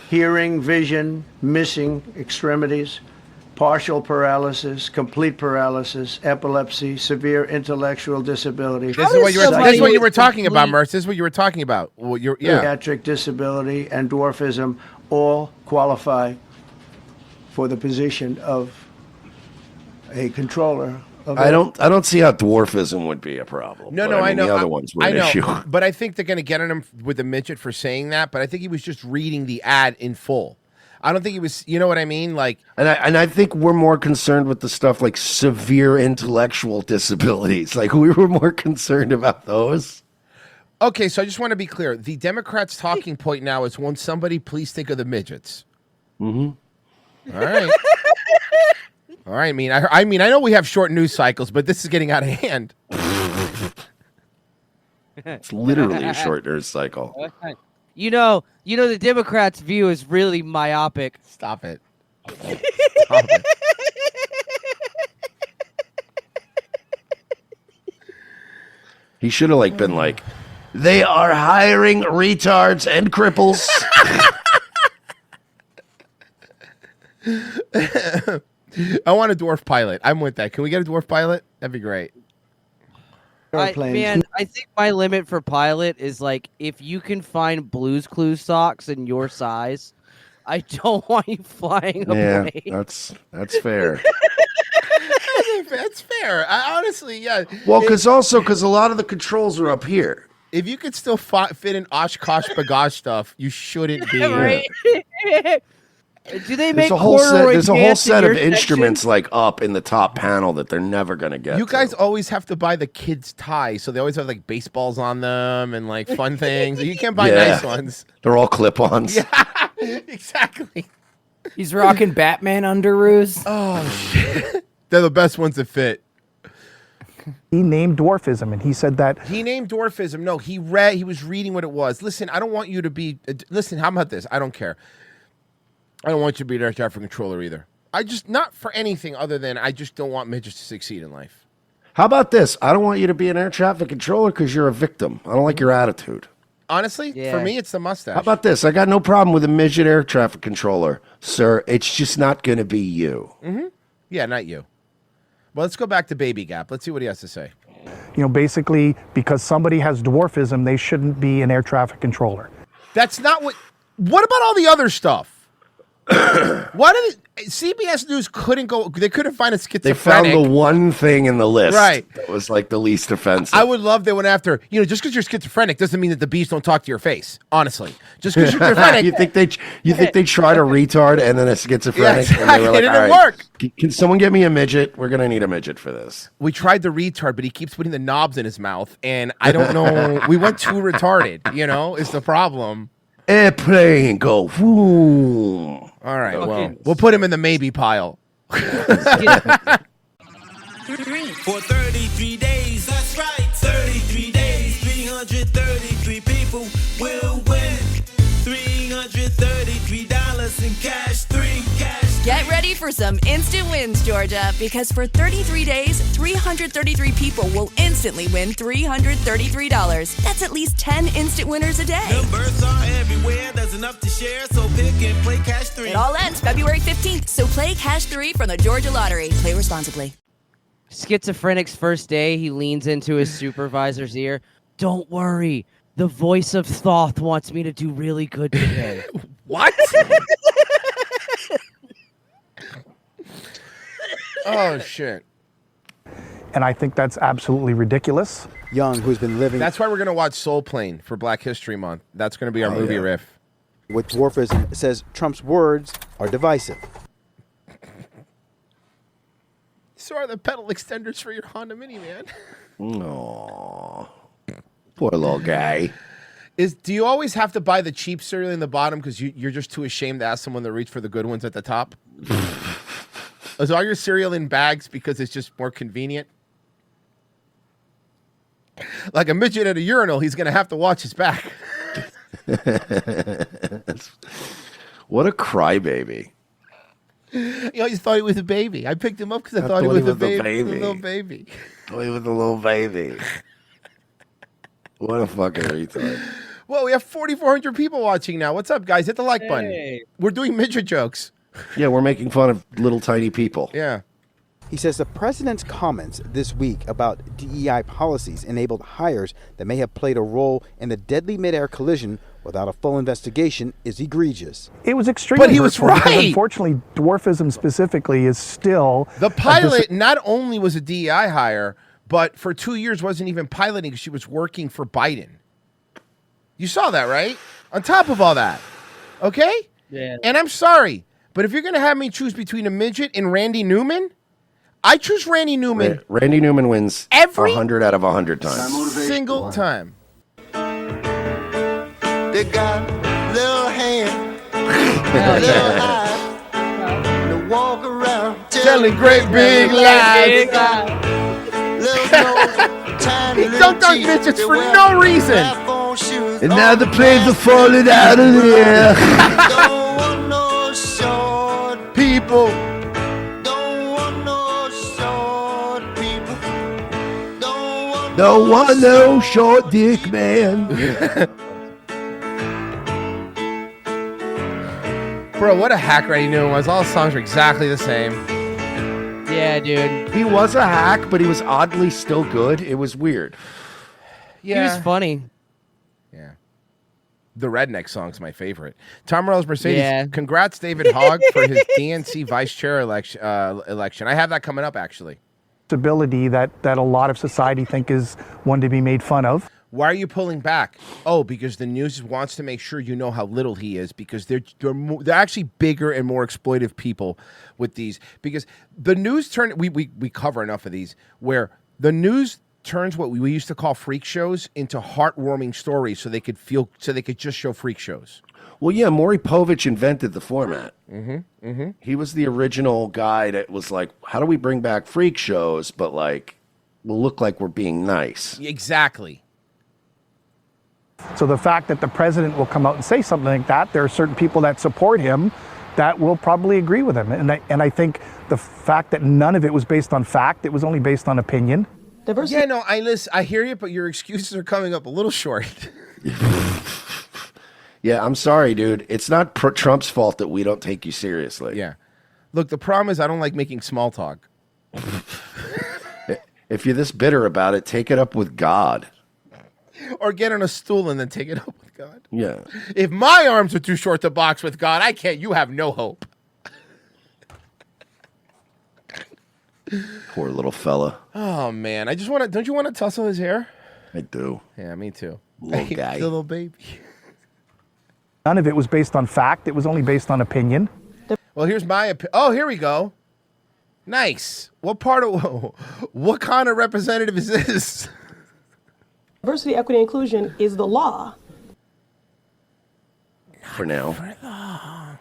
hearing, vision, missing extremities, partial paralysis, complete paralysis, epilepsy, severe intellectual disability. This is what you were talking about, Merce. This is what you were talking about. Well, Pediatric disability and dwarfism all qualify for the position of a controller. I don't see how dwarfism would be a problem. No, but, I know. The other ones were I an know, issue. but I think they're going to get on him with the midget for saying that. But I think he was just reading the ad in full. I don't think he was. You know what I mean? Like, And I think we're more concerned with the stuff like severe intellectual disabilities. Like, we were more concerned about those. okay, so I just want to be clear. The Democrats' talking point now is, won't somebody please think of the midgets? Mm-hmm. All right. All right. I mean, I know we have short news cycles, but this is getting out of hand. It's literally a short news cycle. You know, the Democrats' view is really myopic. Stop it. He should have been like, they are hiring retards and cripples. I want a dwarf pilot. I'm with that. Can we get a dwarf pilot? That'd be great. I think my limit for pilot is like, if you can find Blue's Clues socks in your size, I don't want you flying a plane. That's fair. That's fair. I honestly, yeah. Well, because a lot of the controls are up here. If you could still fit in Oshkosh bagage stuff, you shouldn't be. Right? Do they make There's a whole corduroy set of pants in your instruments section? up in the top panel that they're never gonna get. You guys always have to buy the kids' ties, so they always have baseballs on them and fun things. You can't buy nice ones. They're all clip-ons. Yeah, exactly. He's rocking Batman underoos. Oh shit! They're the best ones that fit. He named dwarfism, and he said that He named dwarfism. No, he was reading what it was. Listen, I don't want you to be. Listen, how about this? I don't care. I don't want you to be an air traffic controller either. I just, not for anything other than I just don't want midgets to succeed in life. How about this? I don't want you to be an air traffic controller because you're a victim. I don't like your attitude. Honestly, for me, it's the mustache. How about this? I got no problem with a midget air traffic controller, sir. It's just not going to be you. Mm-hmm. Yeah, not you. Well, let's go back to Baby Gap. Let's see what he has to say. basically because somebody has dwarfism, they shouldn't be an air traffic controller. That's not what. What about all the other stuff? Why did CBS News couldn't go? They couldn't find a schizophrenic. They found the one thing in the list, right? That was like the least offensive. I would love they went after. Just because you're schizophrenic doesn't mean that the bees don't talk to your face. Honestly, just because you're schizophrenic, you think they tried a retard and then a schizophrenic? Yeah, and they were like, it didn't all right, work. Can someone get me a midget? We're gonna need a midget for this. We tried the retard, but he keeps putting the knobs in his mouth, and I don't know. We went too retarded. Is the problem. Airplane go. Woo. All right, well, we'll put him in the maybe pile. For 33 days, that's right, 33 days, 333 people will win $333 in cash, Get ready for some instant wins, Georgia, because for 33 days, 333 people will instantly win $333. That's at least 10 instant winners a day. Numbers are everywhere, there's enough to share, so pick and play Cash 3. It all ends February 15th, so play Cash 3 from the Georgia Lottery. Play responsibly. Schizophrenic's first day, he leans into his supervisor's ear. Don't worry, the voice of Thoth wants me to do really good today. What? Oh, shit. And I think that's absolutely ridiculous. Young, who's been living... That's why we're going to watch Soul Plane for Black History Month. That's going to be our movie riff. With dwarfism, says Trump's words are divisive. So are the pedal extenders for your Honda Minivan. Aww. Poor little guy. Do you always have to buy the cheap cereal in the bottom because you're just too ashamed to ask someone to reach for the good ones at the top? Is all your cereal in bags because it's just more convenient? Like a midget at a urinal, he's going to have to watch his back. What a crybaby. You always thought he was a baby. I picked him up because I thought he was a baby. A little baby. Thought he was a little baby. What a fucking retard. Well, we have 4,400 people watching now. What's up, guys? Hit the like button. We're doing midget jokes. Yeah, we're making fun of little tiny people. Yeah. He says the president's comments this week about DEI policies enabled hires that may have played a role in the deadly midair collision without a full investigation is egregious. It was extremely But he was hurtful because, right. unfortunately, dwarfism specifically is still... The pilot not only was a DEI hire, but for 2 years wasn't even piloting because she was working for Biden. You saw that, right? On top of all that. Okay? Yeah. And I'm sorry, but if you're going to have me choose between a midget and Randy Newman, I choose Randy Newman. Randy Newman wins every 100 out of 100 times. Single time. They got little hands, little eyes, they walk around telling great big lies. He dunked on midgets for no reason. And now the planes are falling out of the air. People. Don't want no short dick man. Bro, what a hack Randy Newman was. All the songs are exactly the same. Yeah, dude. He was a hack, but he was oddly still good. It was weird. He was funny. Yeah. The Redneck song's my favorite. Tom Morello's Mercedes. Yeah. Congrats, David Hogg, for his DNC vice chair election. I have that coming up, actually. Ability that a lot of society think is one to be made fun of. Why are you pulling back? Oh, because the news wants to make sure you know how little he is, because they're actually bigger and more exploitive people with these. Because the news we cover enough of these where the news turns what we used to call freak shows into heartwarming stories, so they could just show freak shows. Well, yeah, Maury Povich invented the format. Mm-hmm. Mm-hmm. He was the original guy that was like, how do we bring back freak shows, but like, we'll look like we're being nice. Exactly. So the fact that the president will come out and say something like that, there are certain people that support him that will probably agree with him. And I think the fact that none of it was based on fact, it was only based on opinion. Yeah, no, I hear you, but your excuses are coming up a little short. Yeah, I'm sorry, dude. It's not Trump's fault that we don't take you seriously. Yeah. Look, the problem is I don't like making small talk. If you're this bitter about it, take it up with God. Or get on a stool and then take it up with God. Yeah. If my arms are too short to box with God, I can't. You have no hope. Poor little fella. Oh, man. Don't you want to tussle his hair? I do. Yeah, me too. Little Hey, guy. Little baby. None of it was based on fact, it was only based on opinion. Well, here's my opinion. Oh, here we go. Nice. What kind of representative is this? Diversity, equity, and inclusion is the law. For now.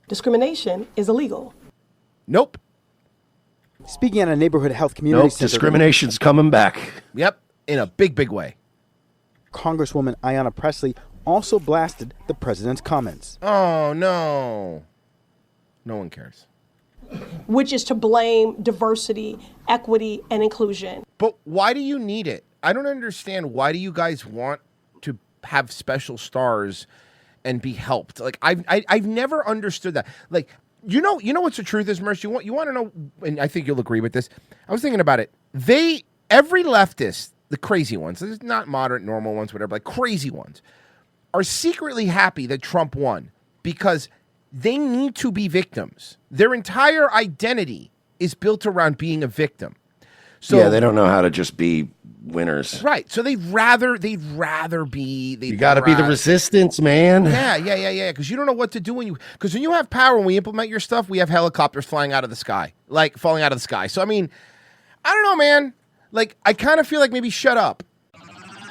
Discrimination is illegal. Nope. Speaking at a neighborhood health community Nope, center, discrimination's coming back. Yep, in a big, big way. Congresswoman Ayanna Pressley also blasted the president's comments. Oh, no. No one cares. Which is to blame diversity, equity, and inclusion. But why do you need it? I don't understand. Why do you guys want to have special stars and be helped? Like, I've never understood that. Like, you know what's the truth is, Merce? You want to know, and I think you'll agree with this. I was thinking about it. Every leftist, the crazy ones, there's not moderate, normal ones, whatever, like crazy ones, are secretly happy that Trump won because they need to be victims. Their entire identity is built around being a victim. So yeah, they don't know how to just be winners. Right. So they'd rather be. You got to be the resistance, man. Yeah. Because you don't know what to do when you have power, when we implement your stuff, we have helicopters flying out of the sky, like falling out of the sky. So I mean, I don't know, man. Like, I kind of feel like maybe shut up.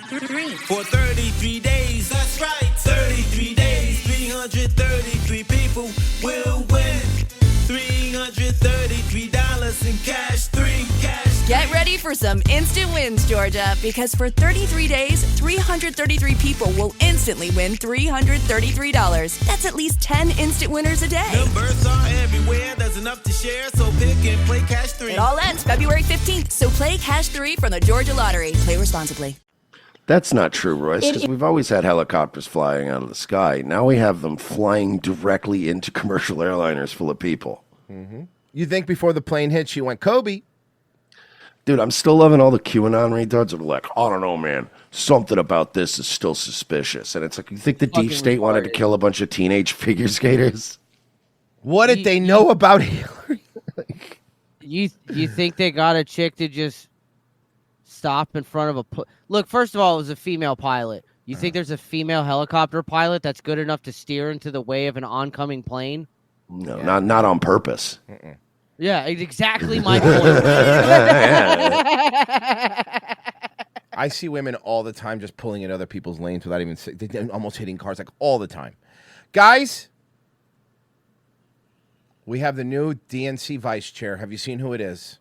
For 33 days, that's right. 33 days, 333 people will win. $333 in cash, Get ready for some instant wins, Georgia, because for 33 days, 333 people will instantly win $333. That's at least 10 instant winners a day. Numbers are everywhere, there's enough to share, so pick and play Cash 3. It all ends February 15th, so play Cash 3 from the Georgia Lottery. Play responsibly. That's not true, Royce, because we've always had helicopters flying out of the sky. Now we have them flying directly into commercial airliners full of people. Mm-hmm. You think before the plane hit, she went, Kobe. Dude, I'm still loving all the QAnon retards that are like, I don't know, man. Something about this is still suspicious. And it's like, you think the deep state wanted to kill a bunch of teenage figure skaters? What did they know about Hillary? You think they got a chick to just stop in front of look? First of all, it was a female pilot. You think there's a female helicopter pilot that's good enough to steer into the way of an oncoming plane? No, not on purpose. Yeah, it's exactly my point. I see women all the time just pulling in other people's lanes without even almost hitting cars, like all the time. Guys, we have the new DNC vice chair. Have you seen who it is?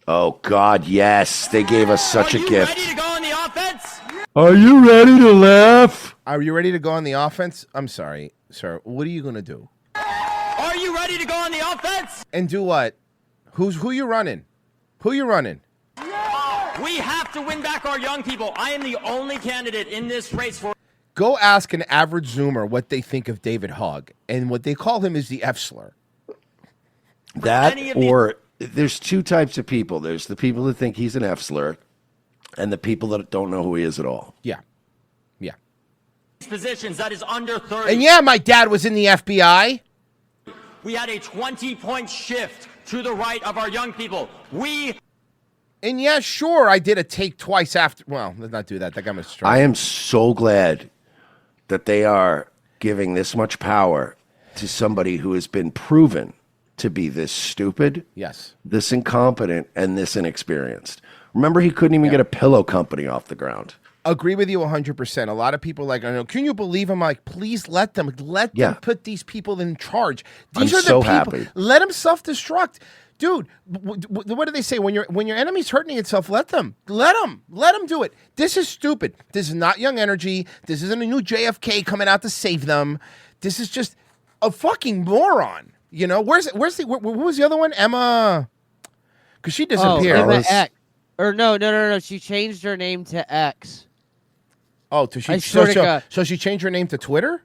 Oh, God, yes. They gave us such a gift. Ready to go on the offense? Are you ready to laugh? Are you ready to go on the offense? I'm sorry, sir. What are you going to do? Are you ready to go on the offense? And do what? Who you running? Who you running? We have to win back our young people. I am the only candidate in this race for... Go ask an average Zoomer what they think of David Hogg, and what they call him is the F slur. That, or there's two types of people. There's the people that think he's an F slur, and the people that don't know who he is at all. Yeah. Positions that is under 30. And yeah, my dad was in the FBI. We had a 20-point shift to the right of our young people. And yeah, sure, I did a take twice after. Well, let's not do that. That got me straight. I am so glad that they are giving this much power to somebody who has been proven to be this stupid, yes, this incompetent, and this inexperienced. Remember, he couldn't even get a pillow company off the ground. Agree with you 100%. A lot of people I know, can you believe him? Like, please let them put these people in charge. These I'm are the so people. happy. Let them self-destruct. Dude, what do they say? When your enemy's hurting itself, let them do it. This is stupid. This is not young energy. This isn't a new JFK coming out to save them. This is just a fucking moron. You know, who was the other one? Emma, because she disappeared. Emma X. Or no. She changed her name to X. Oh, so she changed her name to Twitter?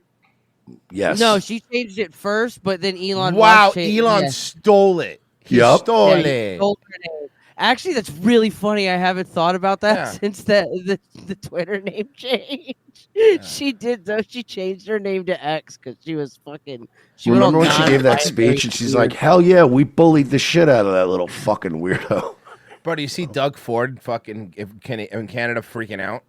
Yes. No, she changed it first, but then Elon. Wow, Elon stole it. He stole He it. stole her name. Actually, that's really funny. I haven't thought about that since the Twitter name change. She did though. She changed her name to X because she was fucking. Remember when she gave that speech and she's like, "Hell yeah, we bullied the shit out of that little fucking weirdo." Bro, do you see Doug Ford fucking in Canada freaking out?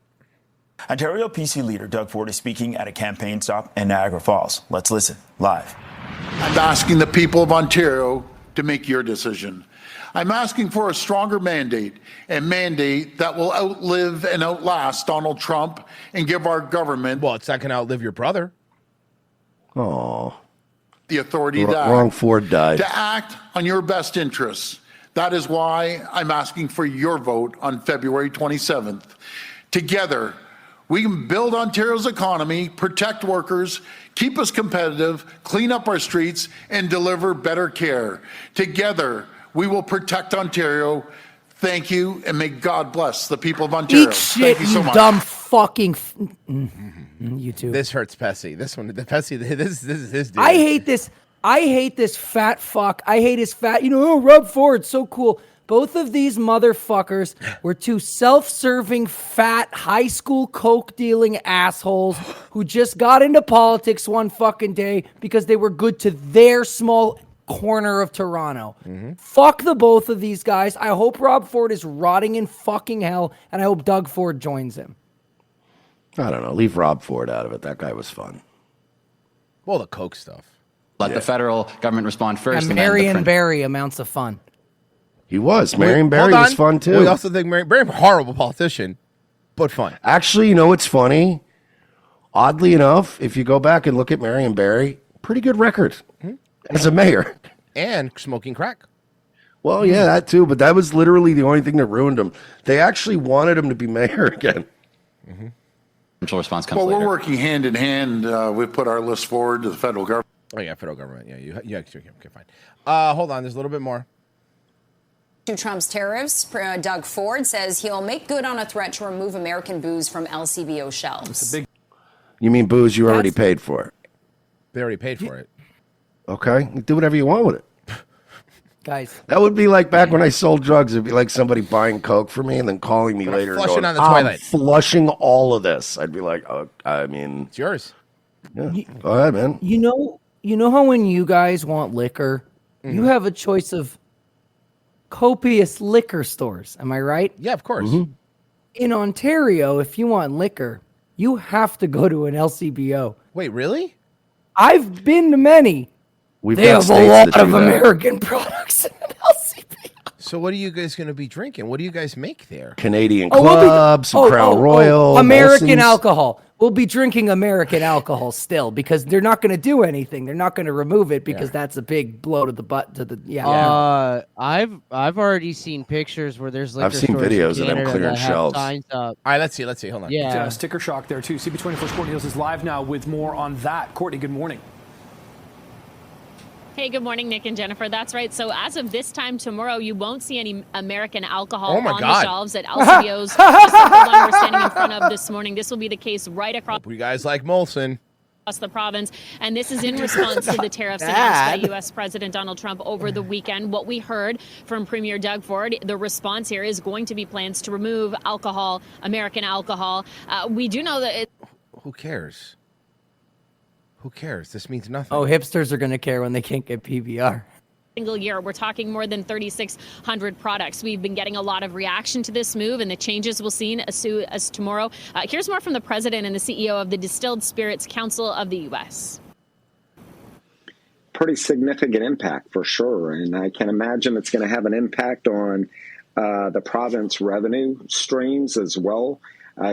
Ontario PC leader Doug Ford is speaking at a campaign stop in Niagara Falls. Let's listen live. I'm asking the people of Ontario to make your decision. I'm asking for a stronger mandate, a mandate that will outlive and outlast Donald Trump and give our government... Well, it's not going to outlive your brother. Oh. ...the authority to Wrong Ford died. To act on your best interests. That is why I'm asking for your vote on February 27th. Together, we can build Ontario's economy, protect workers, keep us competitive, clean up our streets, and deliver better care. Together, we will protect Ontario. Thank you, and may God bless the people of Ontario. Eat shit, Thank you so much. dumb fucking... You too. This hurts Pessy. This one, the Pessy, this is his dude. I hate this fat fuck. I hate his fat, Rob Ford, so cool. Both of these motherfuckers were two self-serving, fat, high school coke-dealing assholes who just got into politics one fucking day because they were good to their small corner of Toronto. Fuck the both of these guys. I hope Rob Ford is rotting in fucking hell, and I hope Doug Ford joins him. I don't know. Leave Rob Ford out of it. That guy was fun. Well, the coke stuff. Let the federal government respond first. And Marion Barry amounts of fun. He was. Marion Barry was fun, too. We also think Marion Barry, horrible politician, but fun. Actually, you know what's funny? Oddly enough, if you go back and look at Marion Barry, pretty good record as a mayor. And smoking crack. Well, yeah, that too, but that was literally the only thing that ruined him. They actually wanted him to be mayor again. Response comes Well, later. we're working hand in hand. We've put our list forward to the federal government. Oh, yeah, federal government. Yeah, okay, fine. Hold on, there's a little bit more. To Trump's tariffs, Doug Ford says he'll make good on a threat to remove American booze from LCBO shelves. You mean booze you already paid for? They already paid for it. Okay, do whatever you want with it. Guys. That would be like back when I sold drugs. It'd be like somebody buying coke for me and then calling me later. Flush it going, on the "I'm toilet." flushing all of this. I'd be like, oh, I mean. It's yours. Yeah. Go ahead, man. You know how when you guys want liquor, you have a choice of copious liquor stores. Am I right? Yeah, of course. In Ontario, if you want liquor, you have to go to an LCBO. Wait, really? I've been to many. They have a lot of American products in an LCBO. So what are you guys going to be drinking? What do you guys make there? Canadian Club, some Crown Royal. American Molson's. alcohol. We'll be drinking American alcohol still because they're not going to do anything. They're not going to remove it because that's a big blow to the butt. I've already seen pictures where there's liquor I've seen stores in videos of them Canada clearing that have shelves. signs up. All right, let's see. Hold on. Yeah. Sticker shock there too. CB24's Courtney Hills is live now with more on that. Courtney, good morning. Hey, good morning, Nick and Jennifer. That's right. So as of this time tomorrow, you won't see any American alcohol on the shelves at LCBOs. Just like the one we're standing in front of this morning. This will be the case right across You guys like Molson. the province. And this is in response to the tariffs announced by U.S. President Donald Trump over the weekend. What we heard from Premier Doug Ford, the response here is going to be plans to remove alcohol, American alcohol. We do know that Who cares? Who cares? This means nothing. Oh, hipsters are going to care when they can't get PBR. single year. We're talking more than 3,600 products. We've been getting a lot of reaction to this move and the changes we'll see as soon as tomorrow. Here's more from the president and the CEO of the Distilled Spirits Council of the U.S. Pretty significant impact for sure. And I can imagine it's going to have an impact on the province revenue streams as well,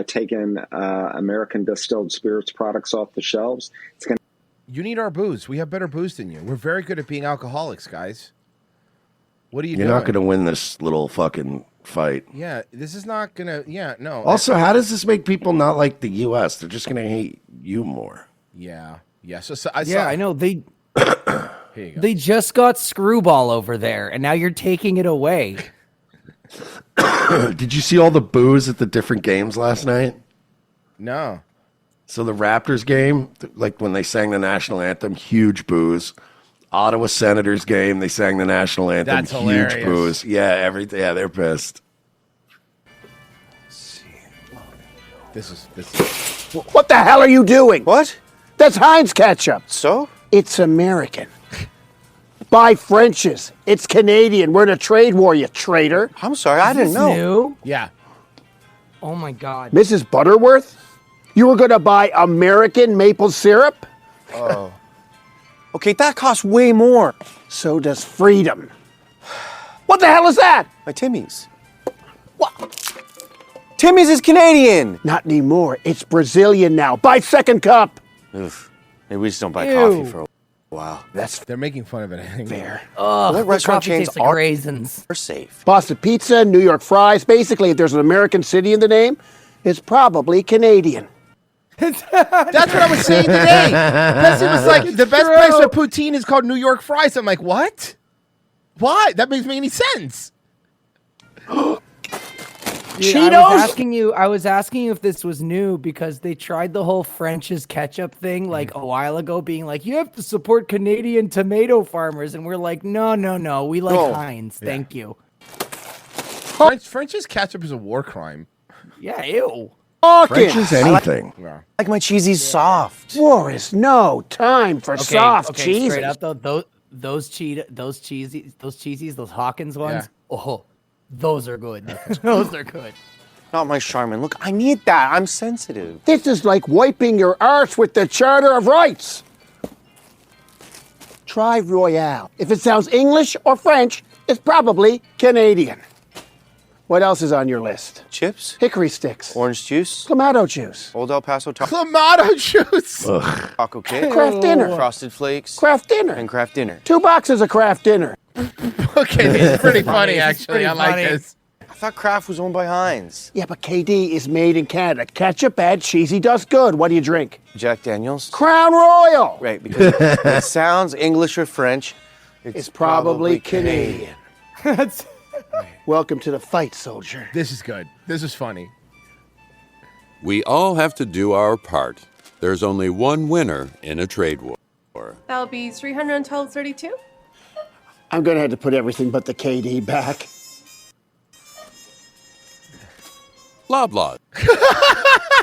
taking American distilled spirits products off the shelves. It's going. You need our booze. We have better booze than you. We're very good at being alcoholics, guys. What are you doing? You're not going to win this little fucking fight. Yeah, this is not going to... Yeah, no. Also, how does this make people not like the U.S.? They're just going to hate you more. Yeah. Yeah, so I saw... Yeah, I know. Here you go. They just got Screwball over there, and now you're taking it away. Did you see all the booze at the different games last night? No. So the Raptors game, like when they sang the national anthem, huge booze. Ottawa Senators game, they sang the national anthem, That's huge hilarious. booze. Yeah, they're pissed. This is... What the hell are you doing? What? That's Heinz ketchup. So? It's American. Buy French's. It's Canadian. We're in a trade war, you traitor. I'm sorry, I didn't know. New? Yeah. Oh my God. Mrs. Butterworth? You were going to buy American maple syrup? Oh. Okay, that costs way more. So does freedom. What the hell is that? My Timmy's. What? Timmy's is Canadian. Not anymore. It's Brazilian now. Buy second cup. Ugh. Maybe we just don't buy Ew. coffee for a while. They're making fun of it. I think. Fair. Oh, Well, the restaurant coffee chains tastes like are- raisins. We're safe. Boston Pizza, New York Fries. Basically, if there's an American city in the name, it's probably Canadian. That's what I was saying today. Bessie was like, the best place for poutine is called New York Fries. I'm like, what? Why? That makes me any sense. Dude, Cheetos? I was asking you if this was new because they tried the whole French's ketchup thing like a while ago, being like, you have to support Canadian tomato farmers. And we're like, no. We like No. Heinz. Thank you. French's ketchup is a war crime. Yeah, ew. French's anything. Like my cheesy's soft. War is no time for soft cheeses. Straight up though, those cheesies, those Hawkins ones. Yeah. Oh, those are good. Those are good. Not my Charmin. Look, I need that. I'm sensitive. This is like wiping your arse with the Charter of Rights. Try Royale. If it sounds English or French, it's probably Canadian. What else is on your list? Chips? Hickory sticks. Orange juice? Clamato juice. Old El Paso Clamato juice. Taco kit? Kraft dinner. Frosted Flakes? Kraft dinner. And Kraft dinner. 2 boxes of Kraft dinner. Okay, this is pretty funny, actually. I like this. I thought Kraft was owned by Heinz. Yeah, but KD is made in Canada. Ketchup bad, cheesy does good. What do you drink? Jack Daniels? Crown Royal. Right, because it sounds English or French. It's probably Canadian. Welcome to the fight, soldier. This is good. This is funny. We all have to do our part. There's only one winner in a trade war. That'll be 312.32. I'm going to have to put everything but the KD back. Loblaws.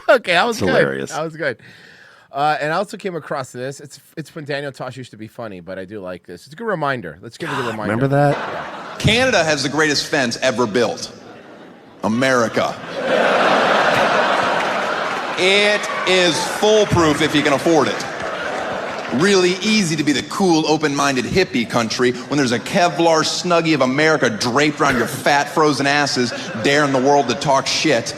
Okay, that was It's hilarious. That was good. And I also came across this. It's when Daniel Tosh used to be funny, but I do like this. It's a good reminder. Let's give it a reminder. Remember that? Canada has the greatest fence ever built. America. It is foolproof if you can afford it. Really easy to be the cool, open-minded hippie country when there's a Kevlar snuggie of America draped around your fat, frozen asses, daring the world to talk shit.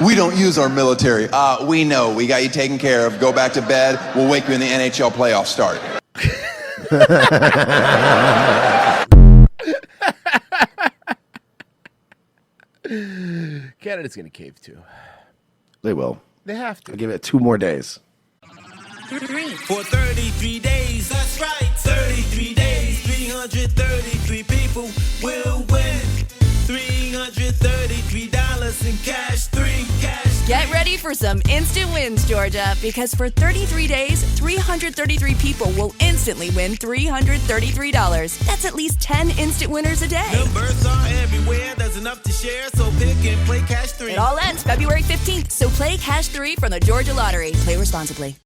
We don't use our military. We know. We got you taken care of. Go back to bed. We'll wake you when the NHL playoffs start. Canada's going to cave too. They will. They have to. I'll give it 2 more days. For 33 days, that's right. 33 days, 333 people will win. $333 in cash, 3 cash. Get ready for some instant wins, Georgia, because for 33 days, 333 people will instantly win $333. That's at least 10 instant winners a day. Numbers are everywhere, there's enough to share, so pick and play Cash 3. It all ends February 15th, so play Cash 3 from the Georgia Lottery. Play responsibly.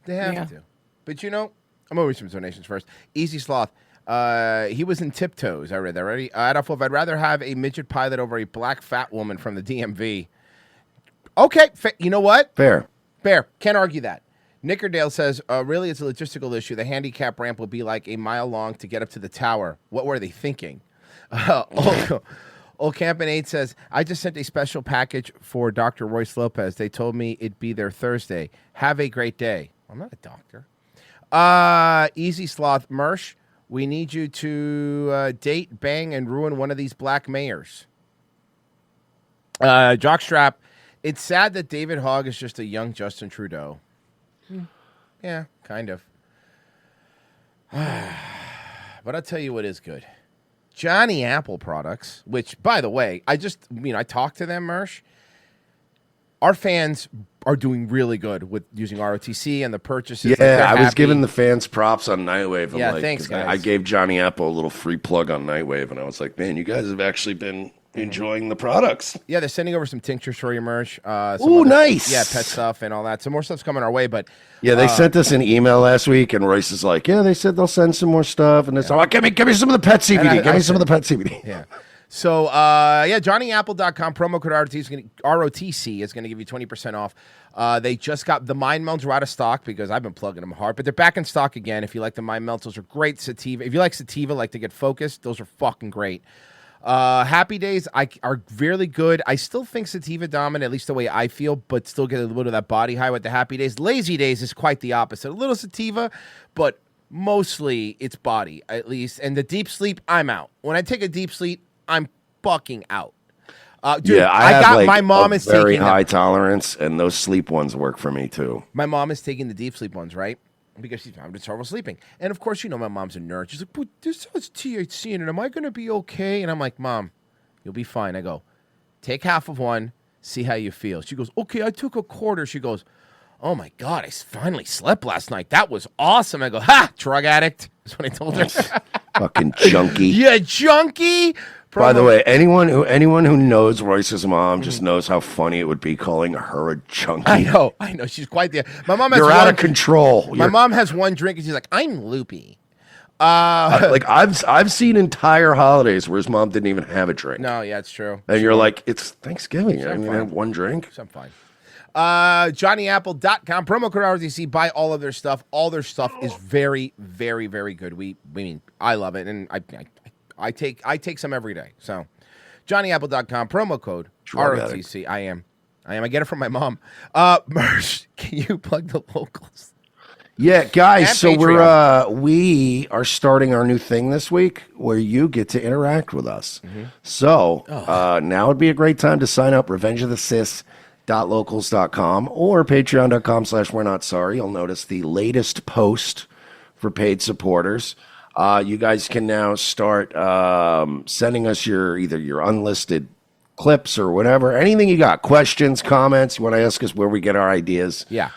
They have to. But you know, I'm going to read some donations first. Easy Sloth. He was in Tiptoes. I read that already. Adolf, I'd rather have a midget pilot over a black fat woman from the DMV. Okay, you know what? Fair. Can't argue that. Nickerdale says, really, it's a logistical issue. The handicap ramp will be like a mile long to get up to the tower. What were they thinking? Old Camp and 8 says, I just sent a special package for Dr. Royce Lopez. They told me it'd be there Thursday. Have a great day. I'm not a doctor. Easy Sloth Mersh, we need you to date, bang, and ruin one of these black mayors. Jockstrap, it's sad that David Hogg is just a young Justin Trudeau. Yeah, kind of. But I'll tell you what is good. Johnny Apple products, which, by the way, I talked to them, Mersh. Our fans are doing really good with using ROTC and the purchases. Yeah, I was giving the fans props on Nightwave. Yeah, thanks, guys. I gave Johnny Apple a little free plug on Nightwave, and I was like, man, you guys have actually been enjoying the products. Yeah, they're sending over some tinctures for you, Mersh. Ooh, nice. Yeah, pet stuff and all that. Some more stuff's coming our way, but... Yeah, they sent us an email last week, and Royce is like, yeah, they said they'll send some more stuff, and it's all, give me some of the pet CBD. Give me some of the pet CBD. Yeah. So, JohnnyApple.com, promo code ROTC is going to give you 20% off. They just got the Mind Melts are out of stock because I've been plugging them hard, but they're back in stock again. If you like the Mind Melts, those are great. Sativa. If you like sativa, like to get focused, those are fucking great. Happy Days are really good. I still think sativa dominant, at least the way I feel, but still get a little bit of that body high with the Happy Days. Lazy Days is quite the opposite. A little sativa, but mostly it's body, at least. And the deep sleep, I'm out. When I take a deep sleep, I'm fucking out. Dude, yeah, I have got my mom is very taking high tolerance, and those sleep ones work for me too. My mom is taking the deep sleep ones, right? Because she's having trouble sleeping. And of course, my mom's a nerd. She's like, but this has THC in it. Am I going to be okay? And I'm like, Mom, you'll be fine. I go, take half of one, see how you feel. She goes, okay, I took a quarter. She goes, oh my God, I finally slept last night. That was awesome. I go, ha, drug addict. That's what I told her. Fucking junkie. Yeah, junkie. By the way, anyone who knows Royce's mom just knows how funny it would be calling her a junkie. I know. She's quite the. My mom has You're out of control. My mom has one drink and she's like, I'm loopy. Like I've seen entire holidays where his mom didn't even have a drink. No, yeah, it's true. And you're like, it's Thanksgiving. So I'm gonna have one drink. So I'm fine. JohnnyApple.com, promo code ROTC, buy all of their stuff. All their stuff is very, very, very good. We mean, I love it, and I take some every day. So, JohnnyApple.com, promo code ROTC. I am. I get it from my mom. Mersh, can you plug the locals? Yeah, guys. And so Patreon. we are starting our new thing this week where you get to interact with us. So now would be a great time to sign up. RevengeOfTheSys.locals.com or Patreon.com/We're Not Sorry. You'll notice the latest post for paid supporters. You guys can now start sending us either your unlisted clips or whatever, anything you got, questions, comments, you want to ask us where we get our ideas. Yeah.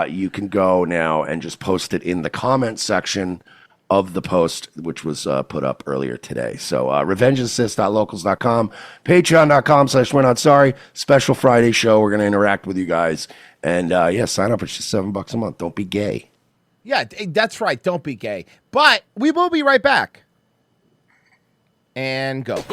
You can go now and just post it in the comment section of the post, which was put up earlier today. So RevengeAssist.locals.com, Patreon.com/We're Not Sorry. Special Friday show. We're going to interact with you guys. And sign up. It's just $7 a month. Don't be gay. Yeah, that's right. Don't be gay. But we will be right back. And go.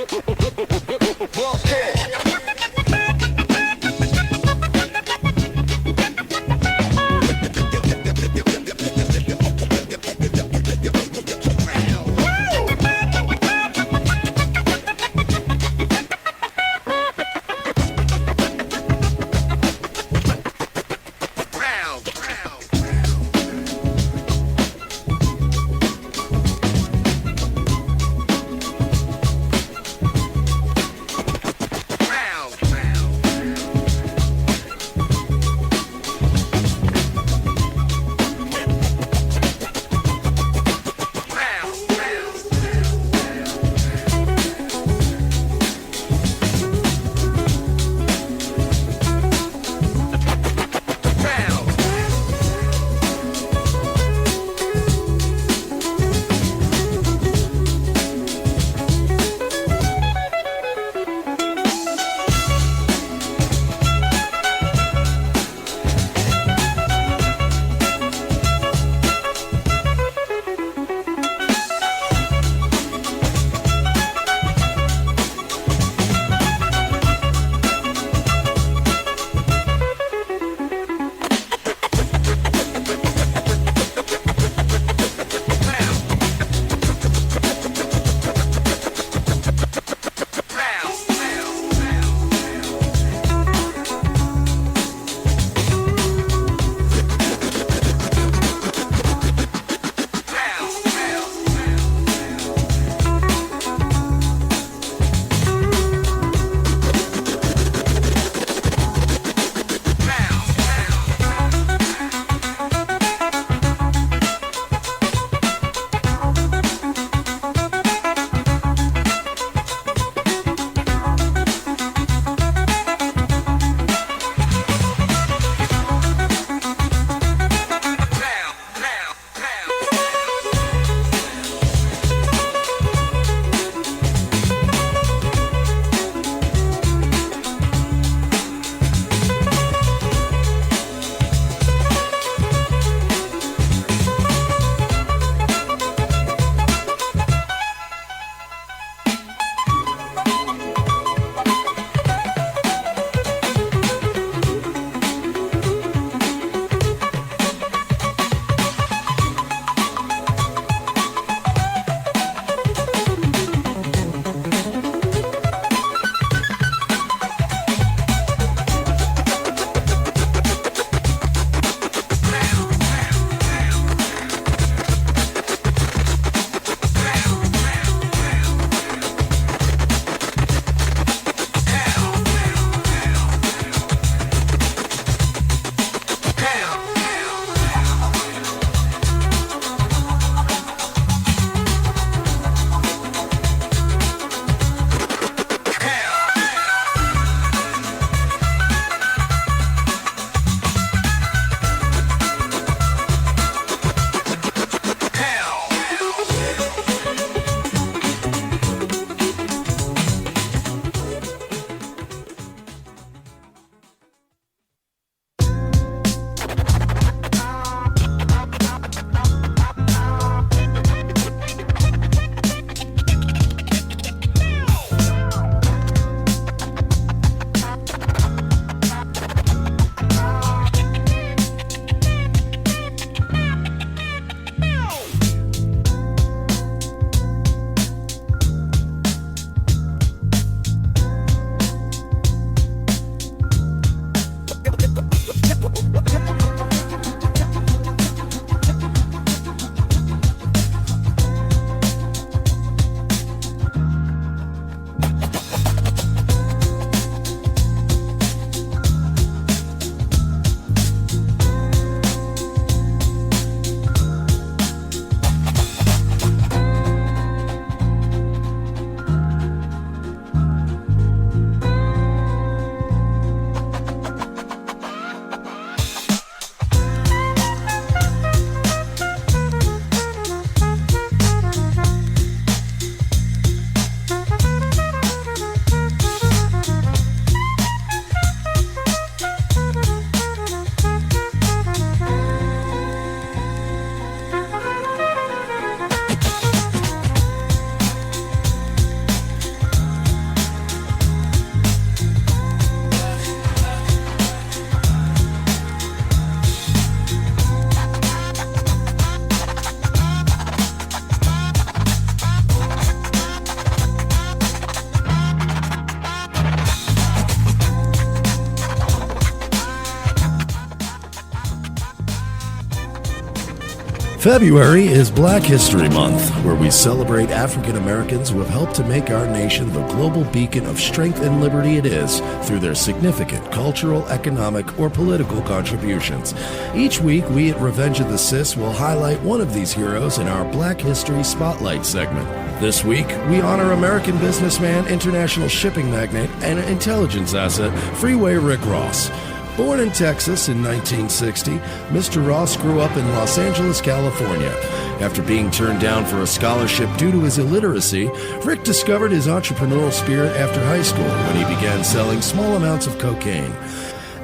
February is Black History Month, where we celebrate African Americans who have helped to make our nation the global beacon of strength and liberty it is through their significant cultural, economic, or political contributions. Each week, we at Revenge of the Sis will highlight one of these heroes in our Black History Spotlight segment. This week, we honor American businessman, international shipping magnate, and intelligence asset, Freeway Rick Ross. Born in Texas in 1960, Mr. Ross grew up in Los Angeles, California. After being turned down for a scholarship due to his illiteracy, Rick discovered his entrepreneurial spirit after high school when he began selling small amounts of cocaine.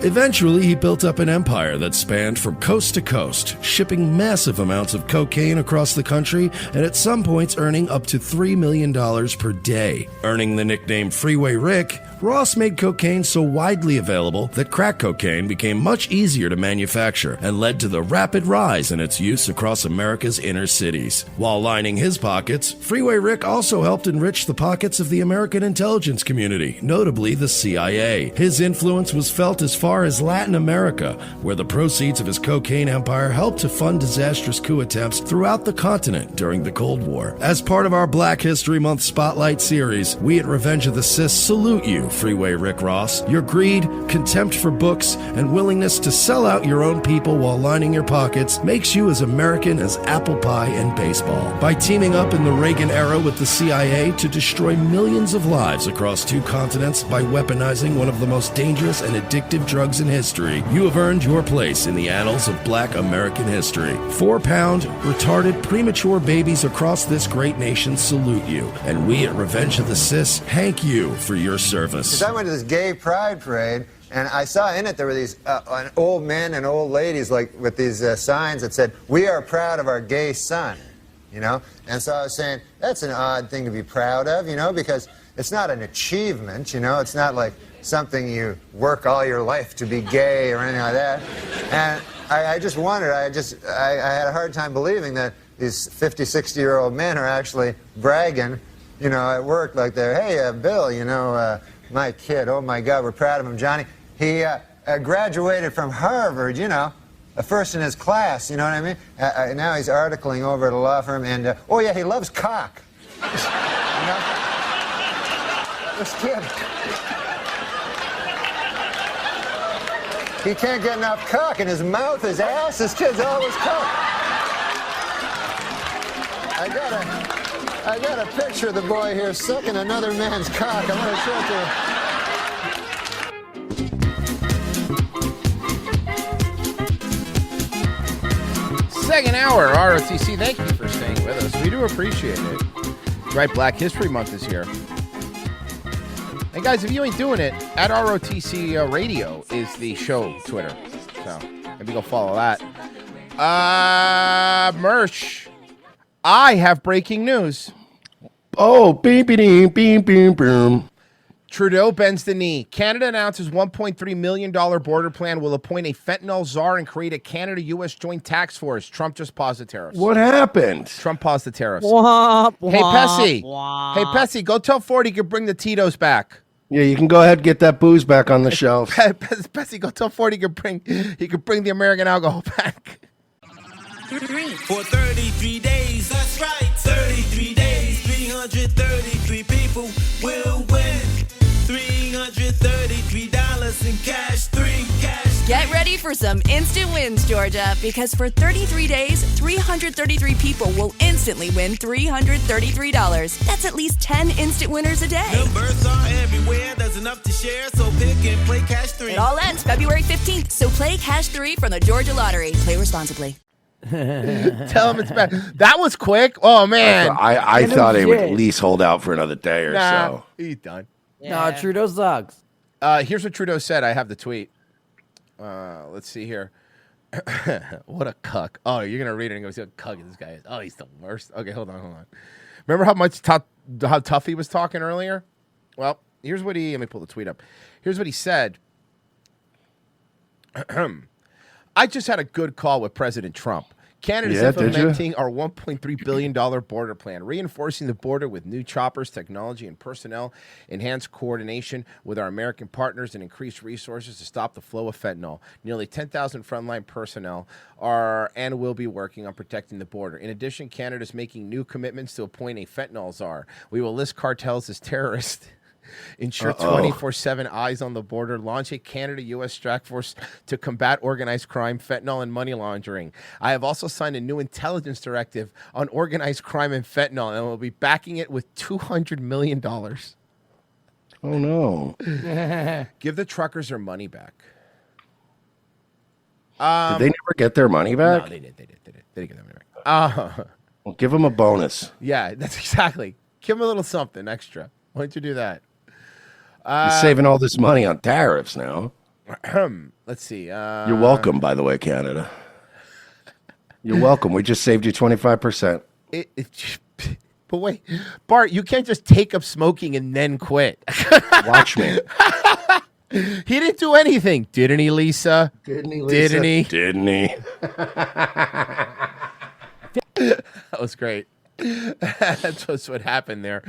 Eventually, he built up an empire that spanned from coast to coast, shipping massive amounts of cocaine across the country and at some points earning up to $3 million per day. Earning the nickname Freeway Rick, Ross made cocaine so widely available that crack cocaine became much easier to manufacture and led to the rapid rise in its use across America's inner cities. While lining his pockets, Freeway Rick also helped enrich the pockets of the American intelligence community, notably the CIA. His influence was felt as far as Latin America, where the proceeds of his cocaine empire helped to fund disastrous coup attempts throughout the continent during the Cold War. As part of our Black History Month Spotlight series, we at Revenge of the Sis salute you, Freeway Rick Ross. Your greed, contempt for books, and willingness to sell out your own people while lining your pockets makes you as American as apple pie and baseball. By teaming up in the Reagan era with the CIA to destroy millions of lives across 2 continents by weaponizing one of the most dangerous and addictive drugs in history, you have earned your place in the annals of Black American history. 4-pound, retarded, premature babies across this great nation salute you, and we at Revenge of the Sis thank you for your service. Because I went to this gay pride parade, and I saw in it there were these old men and old ladies like with these signs that said, "We are proud of our gay son," you know? And so I was saying, that's an odd thing to be proud of, you know, because it's not an achievement, you know? It's not like something you work all your life to be gay or anything like that. And I just wondered, I had a hard time believing that these 50, 60-year-old men are actually bragging, you know, at work like they're, "Hey, Bill, you know, my kid, oh my God, we're proud of him, Johnny. He graduated from Harvard, you know, first in his class, you know what I mean? Now he's articling over at a law firm, and, oh yeah, he loves cock." You know? This kid. He can't get enough cock in his mouth, his ass, his kid's always cock. I got a picture of the boy here sucking another man's cock. I want to show it to you. Second hour, ROTC. Thank you for staying with us. We do appreciate it. Right, Black History Month is here. And guys, if you ain't doing it, at ROTC Radio is the show Twitter. So maybe go follow that. Merch. I have breaking news. Oh, beep, beep, beep, beep, boom. Trudeau bends the knee. Canada announces $1.3 million border plan will appoint a fentanyl czar and create a Canada-U.S. joint tax force. Trump just paused the tariffs. What happened? Trump paused the tariffs. Womp, womp, Hey, Pessy. womp. Hey, Pessy, go tell Ford he can bring the Tito's back. Yeah, you can go ahead and get that booze back on the shelf. Pessy, go tell Ford he can bring the American alcohol back. For 33 days, that's right. 33 days, 333 people will win. $333 in cash, Get ready for some instant wins, Georgia, because for 33 days, 333 people will instantly win $333. That's at least 10 instant winners a day. Numbers are everywhere, there's enough to share, so pick and play Cash 3. It all ends February 15th, so play Cash 3 from the Georgia Lottery. Play responsibly. Tell him it's bad. That was quick. Oh, man. I thought he would at least hold out for another day or so. He's done. No, Trudeau sucks. Here's what Trudeau said. I have the tweet. Let's see here. What a cuck. Oh, you're going to read it and go, see what cuck this guy is. Oh, he's the worst. Okay, hold on. Remember how tough he was talking earlier? Well, here's what let me pull the tweet up. Here's what he said. I just had a good call with President Trump. Canada's Yeah, did you? implementing our $1.3 billion border plan, reinforcing the border with new choppers, technology, and personnel, enhanced coordination with our American partners, and increased resources to stop the flow of fentanyl. Nearly 10,000 frontline personnel are and will be working on protecting the border. In addition, Canada's making new commitments to appoint a fentanyl czar. We will list cartels as terrorists. Ensure 24/7 eyes on the border. Launch a Canada-U.S. strike force to combat organized crime, fentanyl, and money laundering. I have also signed a new intelligence directive on organized crime and fentanyl, and will be backing it with $200 million. Oh, no. Give the truckers their money back. Did they never get their money back? No, they did. They didn't get their money back. Well, give them a bonus. Yeah, that's exactly. Give them a little something extra. Why don't you do that? You're saving all this money on tariffs now. Let's see. You're welcome, by the way, Canada. You're welcome. We just saved you 25%. But wait, Bart, you can't just take up smoking and then quit. Watch me. He didn't do anything, didn't he, Lisa? Didn't he, Lisa? Didn't he? Didn't he? That was great. That's what happened there.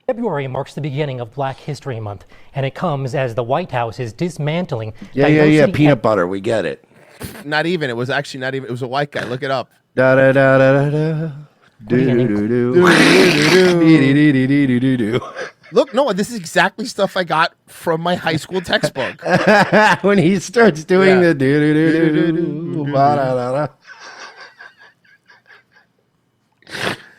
February marks the beginning of Black History Month, and it comes as the White House is dismantling. Yeah. Peanut butter. We get it. Not even. It was actually not even. It was a white guy. Look it up. Da da da da da. Do do do do. Look, no, this is exactly stuff I got from my high school textbook. When he starts doing the do do do do do do.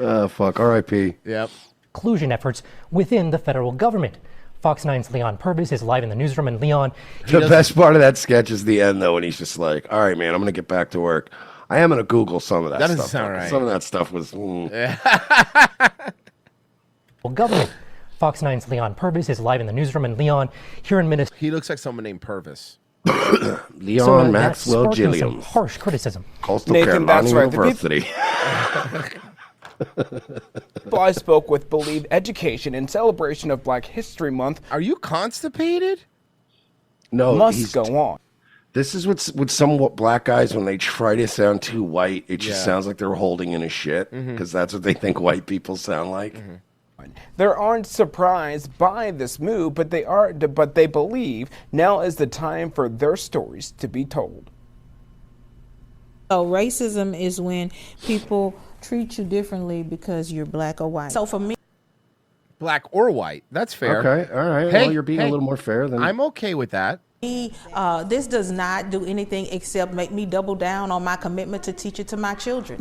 Oh fuck. R.I.P. Yep. Inclusion efforts within the federal government. Fox 9's Leon Purvis is live in the newsroom, and Leon... The best part of that sketch is the end, though, when he's just like, all right, man, I'm going to get back to work. I am going to Google some of that stuff. That doesn't sound right. Some of that stuff was... government. Fox 9's Leon Purvis is live in the newsroom, and Leon, here in Minnesota... He looks like someone named Purvis. Leon Maxwell Gilliam. Harsh criticism. Coastal Carolina University. People I spoke with believe education in celebration of Black History Month. Are you constipated? No, must go on. This is what's with some black guys when they try to sound too white. It just sounds like they're holding in a shit because that's what they think white people sound like. They aren't surprised by this move, but they believe now is the time for their stories to be told. So racism is when people treat you differently because you're black or white. So for me, black or white, that's fair. Okay, all right. Well, you're being a little more fair than I'm okay with that. This does not do anything except make me double down on my commitment to teach it to my children.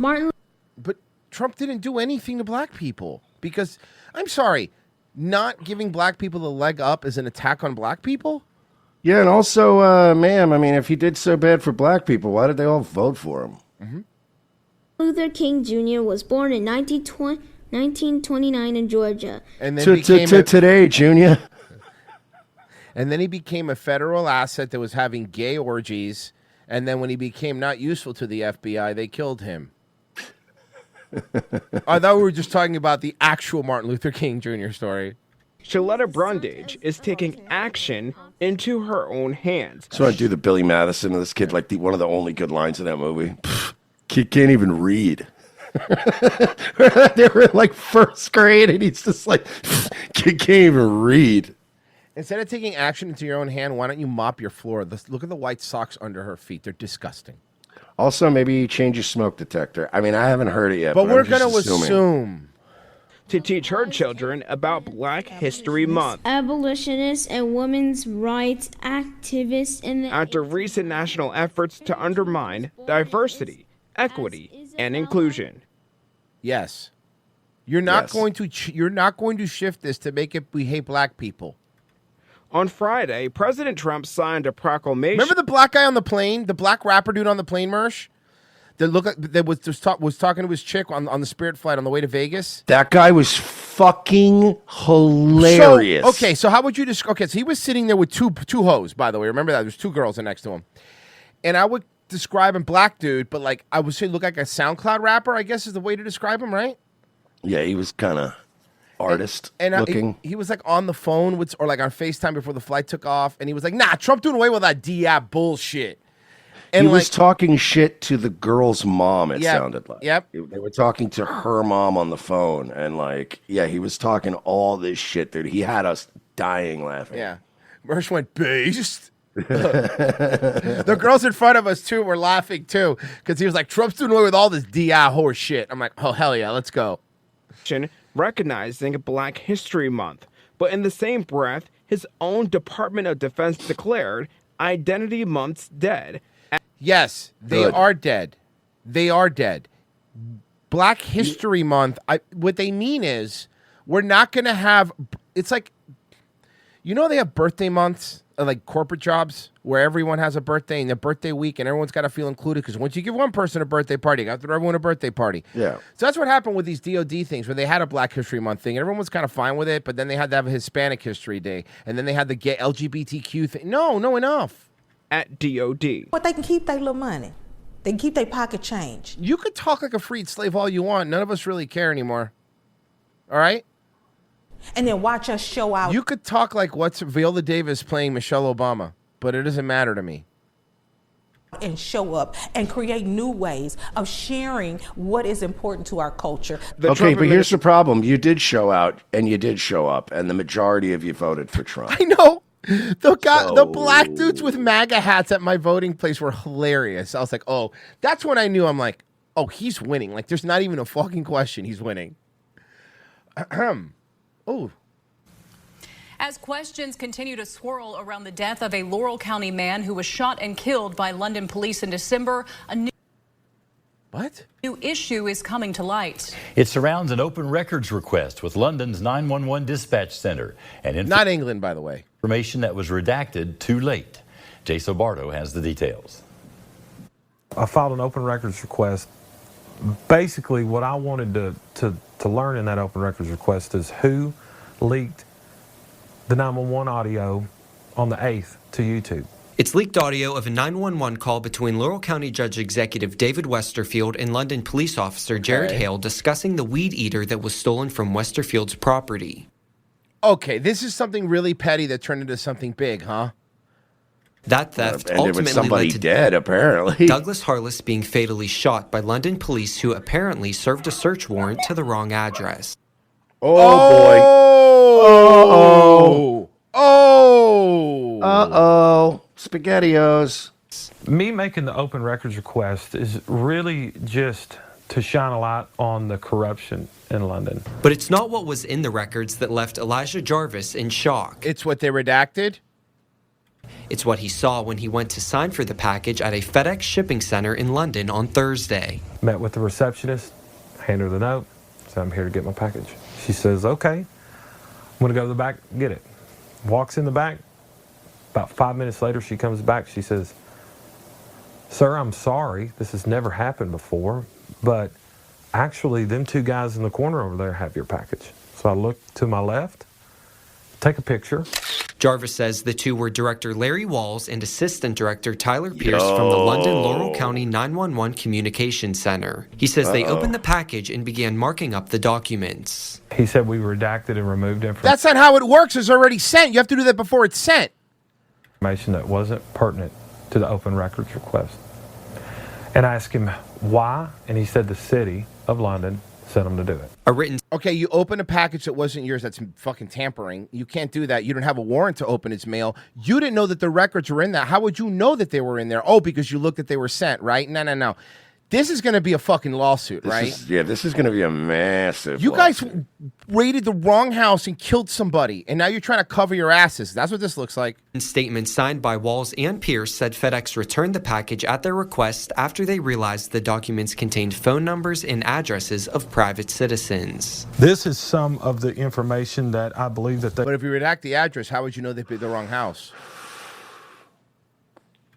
But Trump didn't do anything to black people because, I'm sorry, not giving black people the leg up is an attack on black people? Yeah, and also, ma'am, I mean, if he did so bad for black people, why did they all vote for him? Luther King Jr. was born in 1929 in Georgia. And then today, Junior. And then he became a federal asset that was having gay orgies. And then when he became not useful to the FBI, they killed him. I thought we were just talking about the actual Martin Luther King Jr. story. Shaletta Brundage is taking action into her own hands. So I do the Billy Madison of this kid, like one of the only good lines in that movie. Kid can't even read. They were in like first grade, and he's just like, kid can't even read. Instead of taking action into your own hand, why don't you mop your floor? Look at the white socks under her feet. They're disgusting. Also, maybe change your smoke detector. I mean, I haven't heard it yet. But we're going to assume. To teach her children about Black History Month. Abolitionists and women's rights activists after recent national efforts to undermine diversity, equity, and inclusion. Yes. You're not going to shift this to make it we hate black people. On Friday, President Trump signed a proclamation. Remember the black guy on the plane, the black rapper dude on the plane, Mersh? That was talking to his chick on the Spirit flight on the way to Vegas. That guy was fucking hilarious. So how would you describe? Okay, so he was sitting there with two hoes. By the way, remember that there's two girls next to him, and I would describe him black dude, but like I would say look like a SoundCloud rapper. I guess is the way to describe him, right? Yeah, he was kind of artist looking. He was like on the phone or like on FaceTime before the flight took off, and he was like, "Nah, Trump doing away with that D-app bullshit." And he was talking shit to the girl's mom, it Yep, sounded like. yep. They were talking to her mom on the phone. And, he was talking all this shit, dude. He had us dying laughing. Yeah. Mersh went, based. The girls in front of us, too, were laughing, too. Because he was like, Trump's doing away with all this DI horse shit. I'm like, oh, hell yeah, let's go. Recognizing Black History Month. But in the same breath, his own Department of Defense declared Identity Month's dead. Yes, they are dead. They are dead. Black History Month, what they mean is we're not going to have, it's like, they have birthday months, like corporate jobs, where everyone has a birthday in their birthday week and everyone's got to feel included because once you give one person a birthday party, you got to throw everyone a birthday party. Yeah. So that's what happened with these DOD things where they had a Black History Month thing and everyone was kind of fine with it, but then they had to have a Hispanic History Day and then they had the gay LGBTQ thing. No, enough. At DOD. But they can keep their little money. They can keep their pocket change. You could talk like a freed slave all you want. None of us really care anymore. All right? And then watch us show out. You could talk like what's Viola Davis playing Michelle Obama, but it doesn't matter to me. And show up and create new ways of sharing what is important to our culture. Okay, but here's the problem. You did show out and you did show up, and the majority of you voted for Trump. I know. The black dudes with MAGA hats at my voting place were hilarious. I was like, oh, that's when I knew. I'm like, oh, he's winning. Like, there's not even a fucking question. He's winning. Oh. As questions continue to swirl around the death of a Laurel County man who was shot and killed by London police in December, a new issue is coming to light. It surrounds an open records request with London's 911 dispatch center. And not England, by the way. Information that was redacted too late. Jay Sobardo has the details. I filed an open records request. Basically, what I wanted to learn in that open records request is who leaked the 911 audio on the 8th to YouTube. It's leaked audio of a 911 call between Laurel County Judge Executive David Westerfield and London police officer Jared Hale discussing the weed eater that was stolen from Westerfield's property. Okay, this is something really petty that turned into something big, huh? That theft Ended with ultimately somebody led to dead, apparently. Douglas Harless being fatally shot by London police who apparently served a search warrant to the wrong address. Oh, boy. Oh. Uh-oh. SpaghettiOs. Me making the open records request is really just to shine a light on the corruption in London. But it's not what was in the records that left Elijah Jarvis in shock. It's what they redacted? It's what he saw when he went to sign for the package at a FedEx shipping center in London on Thursday. Met with the receptionist, handed her the note, said, I'm here to get my package. She says, okay, I'm gonna go to the back, get it. Walks in the back. About 5 minutes later, she comes back. She says, sir, I'm sorry. This has never happened before, but actually, them two guys in the corner over there have your package. So I look to my left, take a picture. Jarvis says the two were Director Larry Walls and Assistant Director Tyler Pierce from the London Laurel County 911 Communications Center. He says they opened the package and began marking up the documents. He said we redacted and removed information. That's not how it works. It's already sent. You have to do that before it's sent. Information that wasn't pertinent to the open records request. And I asked him why, and he said the city of London sent him to do it. Okay, you open a package that wasn't yours. That's fucking tampering. You can't do that. You don't have a warrant to open its mail. You didn't know that the records were in there. How would you know that they were in there? Oh, because you looked that they were sent, right? No. This is going to be a fucking lawsuit, right? This is going to be a massive You guys raided the wrong house and killed somebody, and now you're trying to cover your asses. That's what this looks like. A statement signed by Walls and Pierce said FedEx returned the package at their request after they realized the documents contained phone numbers and addresses of private citizens. This is some of the information that I believe that they... But if you redact the address, how would you know they picked the wrong house?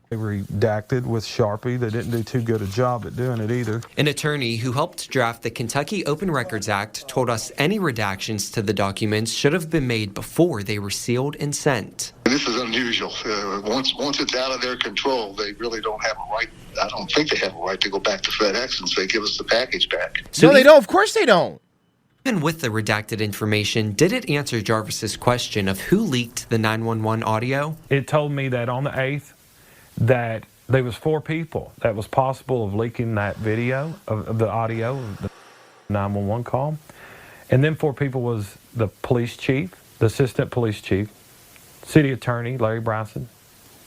They redacted with Sharpie. They didn't do too good a job at doing it either. An attorney who helped draft the Kentucky Open Records Act told us any redactions to the documents should have been made before they were sealed and sent. This is unusual. Once it's out of their control, they really don't have a right. I don't think they have a right to go back to FedEx and say, give us the package back. No, they don't. Of course they don't. Even with the redacted information, did it answer Jarvis's question of who leaked the 911 audio? It told me that on the 8th, that There was 4 people that was possible of leaking that video of the audio of the 911 call. And then 4 people was the police chief, the assistant police chief, city attorney, Larry Bryson,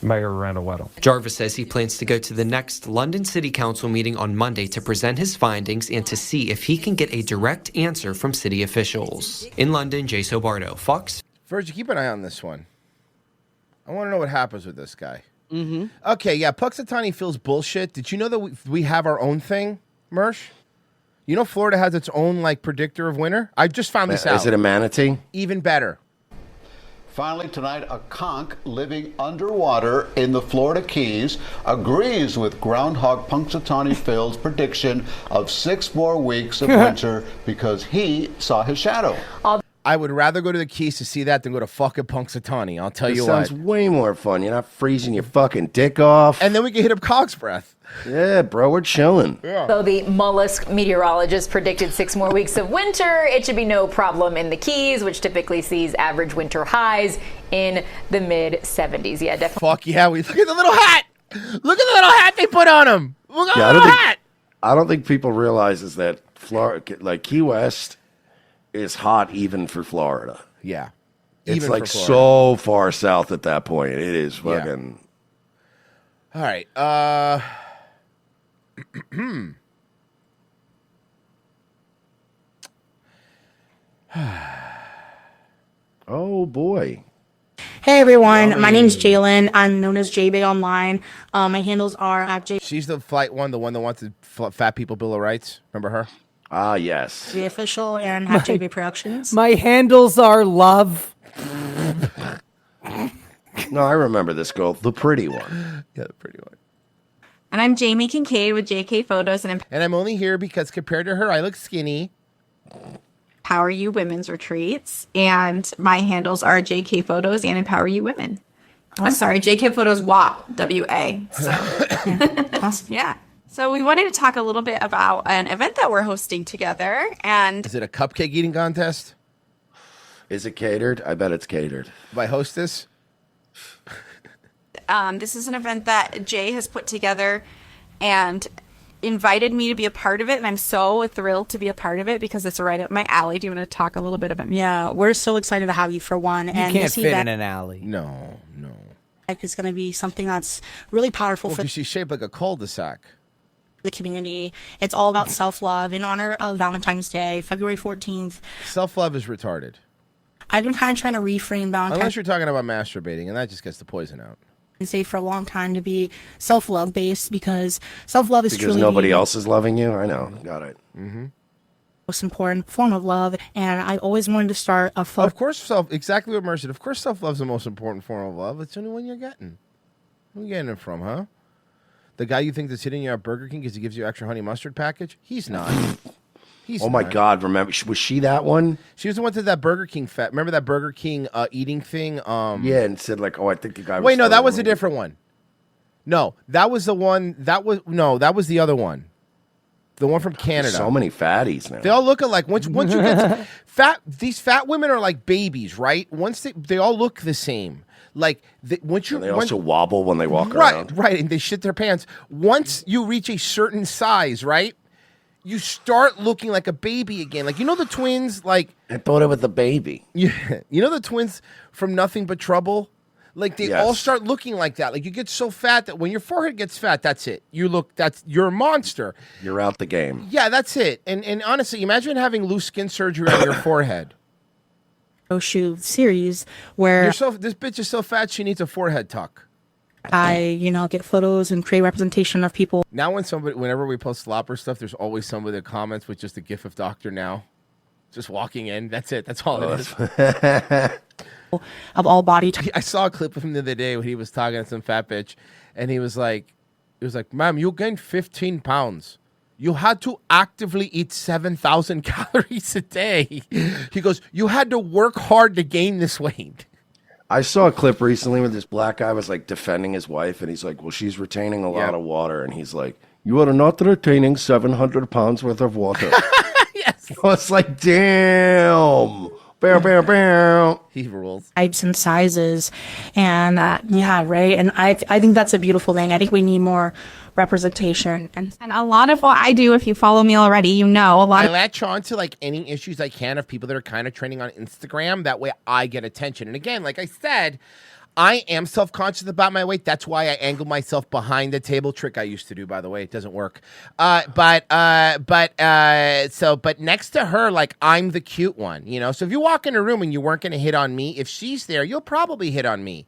Mayor Randall Weddle. Jarvis says he plans to go to the next London City Council meeting on Monday to present his findings and to see if he can get a direct answer from city officials. In London, Jay Sobardo, Fox. Virgie, keep an eye on this one. I want to know what happens with this guy. Mm-hmm. Okay, yeah, Puxatawny feels bullshit. Did you know that we have our own thing, Mersh? You know Florida has its own, like, predictor of winter? I just found this out. Is it a manatee? Even better. Finally tonight, a conch living underwater in the Florida Keys agrees with groundhog Punxsutawney Phil's prediction of 6 more weeks of winter because he saw his shadow. I would rather go to the Keys to see that than go to fucking Punxsutawney. I'll tell you what. Sounds way more fun. You're not freezing your fucking dick off. And then we can hit up Cog's breath. Yeah, bro, we're chilling. So the mollusk meteorologist predicted 6 more weeks of winter. It should be no problem in the Keys, which typically sees average winter highs in the mid-70s. Yeah, definitely. Fuck yeah, look at the little hat. Look at the little hat they put on him. Look at the little hat. I don't think people realize is that Florida, like Key West, is hot even for Florida. Yeah. It's Even like for Florida. so far south at that point. It is fucking. All right. Oh boy. Hey everyone, my name's Jalen. I'm known as JBay online. My handles are at JBay She's the flight one, the one that wants the fat people Bill of Rights. Remember her? Ah, yes. Official and at JBay Productions. My handles are love. No, I remember this girl, the pretty one. Yeah, the pretty one. And I'm Jamie Kincaid with JK Photos and And I'm only here because compared to her, I look skinny. Empower You Women's Retreats. And my handles are JK Photos and Empower You Women. I'm sorry, JK Photos WA. W-A. So, yeah. So we wanted to talk a little bit about an event that we're hosting together. And Is it a cupcake eating contest? Is it catered? I bet it's catered. By Hostess? this is an event that Jay has put together and invited me to be a part of it. And I'm so thrilled to be a part of it because it's right up my alley. Do you want to talk a little bit about it? Yeah, we're so excited to have you for one. You And can't this fit event in an alley. No. is going to be something that's really powerful Well, for because she's shaped like a cul-de-sac. the community. It's all about self-love in honor of Valentine's Day, February 14th. Self-love is retarded. I've been kind of trying to reframe Valentine's Unless you're talking about masturbating, and that just gets the poison out. Day for a long time to be self-love based because self-love is Because truly nobody the else is loving you? I know. Got it. Mm-hmm. most important form of love. And I always wanted to start a Of course, exactly what Mercer said. Of course, self-love's the most important form of love. It's the only one you're getting. Where are you getting it from, huh? The guy you think that's hitting you at Burger King because he gives you extra honey mustard package? He's not. Oh my God! Remember, was she that one? She was the one to that Burger King fat. Remember that Burger King eating thing? Yeah, and said like, "Oh, I think the guy." Wait, no, that was a different one. No, that was the one. That was the other one. The one from Canada. So many fatties now. They all look alike. Once you get fat, these fat women are like babies, right? Once they all look the same. Like once you, And they also wobble when they walk around. Right, and they shit their pants. Once you reach a certain size, right? You start looking like a baby again. Like, you know the twins, like... I thought it was the baby. You know the twins from Nothing But Trouble? Like, they all start looking like that. Like, you get so fat that when your forehead gets fat, that's it. You're a monster. You're out the game. Yeah, that's it. And honestly, imagine having loose skin surgery on your forehead. shoe series where This bitch is so fat, she needs a forehead tuck. I, get photos and create representation of people. Now whenever we post slopper stuff, there's always somebody that comments with just a gif of Dr. Now. Just walking in. That's it. That's all it is. Of all body types. I saw a clip of him the other day when he was talking to some fat bitch, and he was like, ma'am, you gained 15 pounds. You had to actively eat 7,000 calories a day. He goes, you had to work hard to gain this weight. I saw a clip recently where this black guy was like defending his wife, and he's like, well, she's retaining a lot of water. And he's like, you are not retaining 700 pounds worth of water. Yes. I was like, damn. Bow, bow, bow. He rules. Types and sizes, and yeah, right. And I think that's a beautiful thing. I think we need more representation. And a lot of what I do, if you follow me already, you know, I latch on to like any issues I can of people that are kind of trending on Instagram. That way I get attention. And again, like I said, I am self-conscious about my weight. That's why I angle myself behind the table. Trick I used to do, by the way. It doesn't work. But next to her, like, I'm the cute one, you know? So if you walk in a room and you weren't going to hit on me, if she's there, you'll probably hit on me.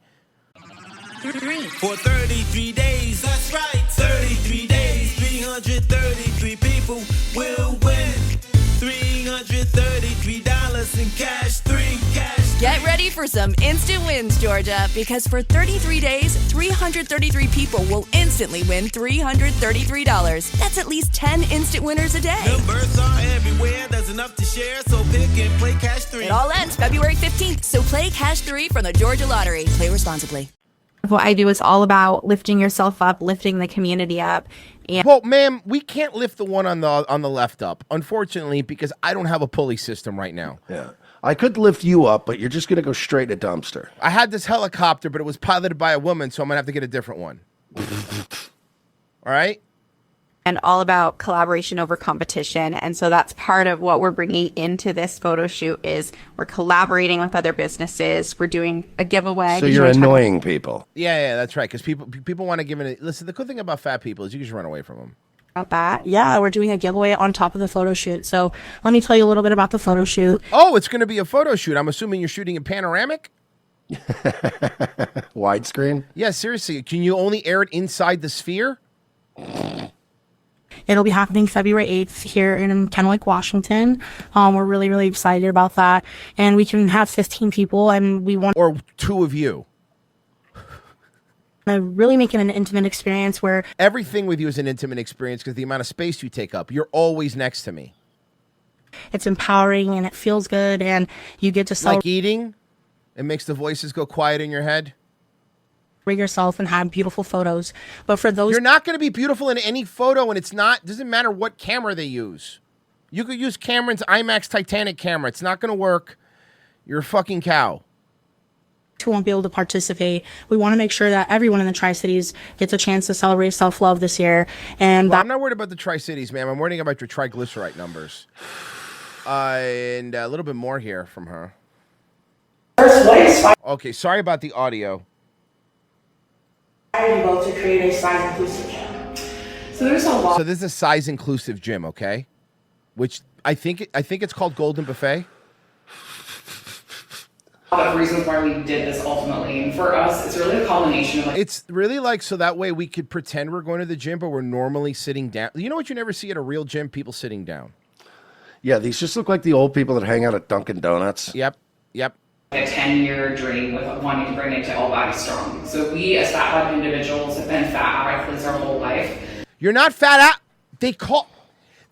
For 33 days, that's right. 33 days, 333 people will win. $333 in cash, 3 cash. Get ready for some instant wins, Georgia, because for 33 days, 333 people will instantly win $333. That's at least 10 instant winners a day. Numbers are everywhere, there's enough to share, so pick and play Cash 3. It all ends February 15th, so play Cash 3 from the Georgia Lottery. Play responsibly. What I do is all about lifting yourself up, lifting the community up. And Well, ma'am, we can't lift the one on the left up, unfortunately, because I don't have a pulley system right now. Yeah. I could lift you up, but you're just going to go straight in a dumpster. I had this helicopter, but it was piloted by a woman, so I'm going to have to get a different one. All right? and all about collaboration over competition. And so that's part of what we're bringing into this photo shoot is we're collaborating with other businesses. We're doing a giveaway. So you're annoying people. Yeah, that's right. Because people want to give it. Listen, the cool thing about fat people is you can just run away from them. About that. Yeah, we're doing a giveaway on top of the photo shoot. So let me tell you a little bit about the photo shoot. Oh, it's going to be a photo shoot. I'm assuming you're shooting in panoramic? Widescreen? Yeah, seriously. Can you only air it inside the sphere? It'll be happening February 8th here in Kennewick, Washington. We're really, really excited about that. And we can have 15 people, and we want... Or two of you. Really make it an intimate experience where... Everything with you is an intimate experience because the amount of space you take up. You're always next to me. It's empowering, and it feels good, and you get to celebrate... Like eating? It makes the voices go quiet in your head? yourself and have beautiful photos. But for those... You're not going to be beautiful in any photo, and it's not... doesn't matter what camera they use. You could use Cameron's IMAX Titanic camera. It's not going to work. You're a fucking cow. Who won't be able to participate. We want to make sure that everyone in the Tri-Cities gets a chance to celebrate self-love this year. And I'm not worried about the Tri-Cities, ma'am. I'm worrying about your triglyceride numbers. And a little bit more here from her. Okay, sorry about the audio. To create a size inclusive gym. So there's a lot. So this is a size inclusive gym, okay? Which I think it's called Golden Buffet. A lot of reasons why we did this ultimately, and for us, it's really a combination of. It's really like so that way we could pretend we're going to the gym, but we're normally sitting down. You know what you never see at a real gym? People sitting down. Yeah, these just look like the old people that hang out at Dunkin' Donuts. Yep. A 10-year dream with wanting to bring it to All Body Strong. So we, as fat-bodied individuals, have been fat athletes our whole life. You're not fat.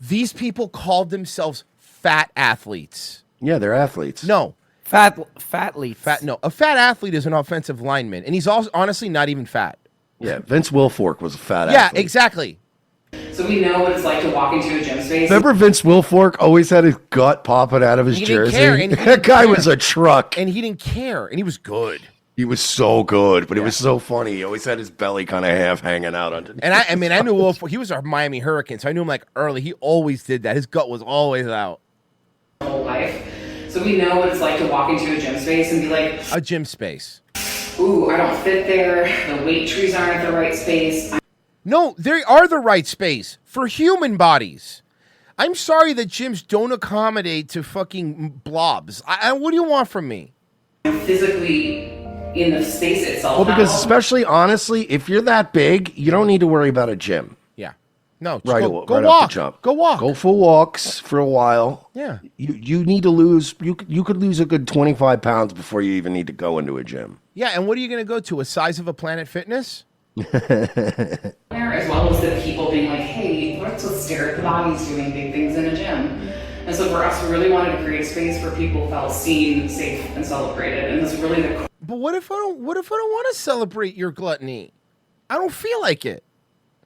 These people called themselves fat athletes. Yeah, they're athletes. No. Fatleets. No, a fat athlete is an offensive lineman, and he's also honestly not even fat. Yeah, Vince Wilfork was a fat athlete. athlete. Yeah, exactly. So we know what it's like to walk into a gym space. Remember Vince Wilfork always had his gut popping out of his jersey? That guy was a truck. And he didn't care, and he was good. He was so good, but it was so funny. He always had his belly kind of half hanging out underneath. And I knew Wilfork. He was our Miami Hurricane, so I knew him like early. He always did that. His gut was always out. Whole life. So we know what it's like to walk into a gym space and be like, a gym space. Ooh, I don't fit there. The weight trees aren't at the right space. No, they are the right space for human bodies. I'm sorry that gyms don't accommodate to fucking blobs. What do you want from me? I'm physically in the space itself. Well, because especially, honestly, if you're that big, you don't need to worry about a gym. Yeah. No, right, go right walk. Off the jump. Go walk. Go for walks for a while. Yeah. You need to lose, you could lose a good 25 pounds before you even need to go into a gym. Yeah, and what are you going to go to? A size of a Planet Fitness? As well as the people being like, hey, let's stare at the bodies doing big things in a gym. And so for us, we really wanted to create a space where people felt seen, safe, and celebrated. And that's really the. But what if I don't want to celebrate your gluttony? I don't feel like it.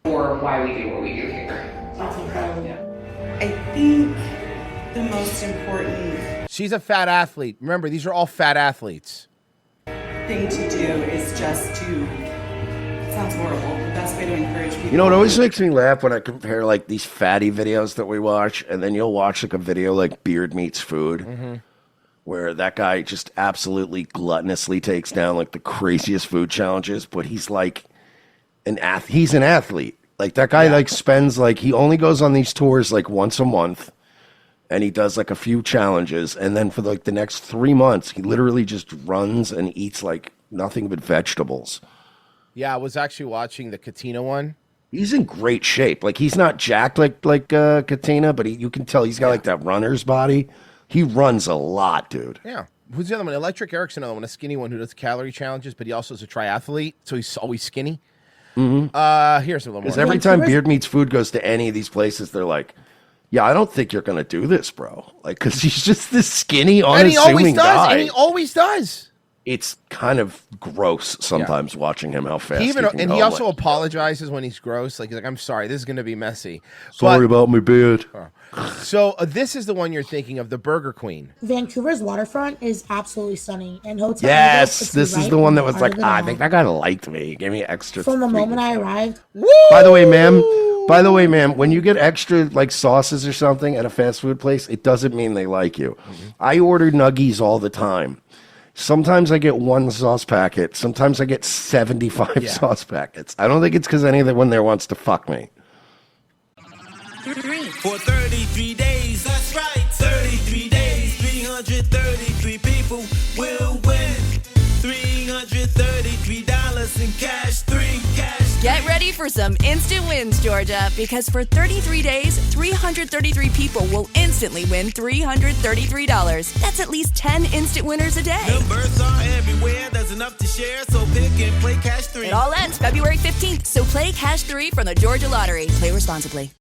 Or why we do what we do here. That's incredible. Yeah. I think the most important. She's a fat athlete. Remember, these are all fat athletes. Thing to do is just to. It sounds horrible. The best way to encourage people. You know, it always makes me laugh when I compare like these fatty videos that we watch, and then you'll watch like a video like Beard Meets Food, where that guy just absolutely gluttonously takes down like the craziest food challenges, but he's like he's an athlete. Like that guy like spends like he only goes on these tours like once a month, and he does like a few challenges, and then for like the next 3 months he literally just runs and eats like nothing but vegetables. Yeah, I was actually watching the Katina one. He's in great shape. Like he's not jacked like Katina, but you can tell he's got like that runner's body. He runs a lot, dude. Yeah. Who's the other one? Electric Eric's another one, a skinny one who does calorie challenges, but he also is a triathlete, so he's always skinny. Mm-hmm. Here's a little more. Because every time Beard Meets Food goes to any of these places, they're like, "Yeah, I don't think you're gonna do this, bro." Like, because he's just this skinny, unassuming guy. And he always does. It's kind of gross sometimes watching him how fast He even, he can and go. he also apologizes when he's gross. Like, he's like, "I'm sorry, this is going to be messy." Sorry about my beard. So this is the one you're thinking of, the Burger Queen. Vancouver's waterfront is absolutely stunning, and Hotel Yes, Indigo puts this you is right the one in that was heart like, of it I all. think that guy liked me. He gave me extra. From the moment I arrived, By the way, ma'am, when you get extra like sauces or something at a fast food place, it doesn't mean they like you. I order nuggies all the time. Sometimes I get one sauce packet. Sometimes I get 75 sauce packets. I don't think it's because anyone there wants to fuck me. For 33 days, that's right. 33 days, 333 people will win. $333 in cash, 3 cash. Get ready for some instant wins, Georgia, because for 33 days, 333 people will instantly win $333. That's at least 10 instant winners a day. Numbers are everywhere, there's enough to share, so pick and play Cash 3. It all ends February 15th, so play Cash 3 from the Georgia Lottery. Play responsibly.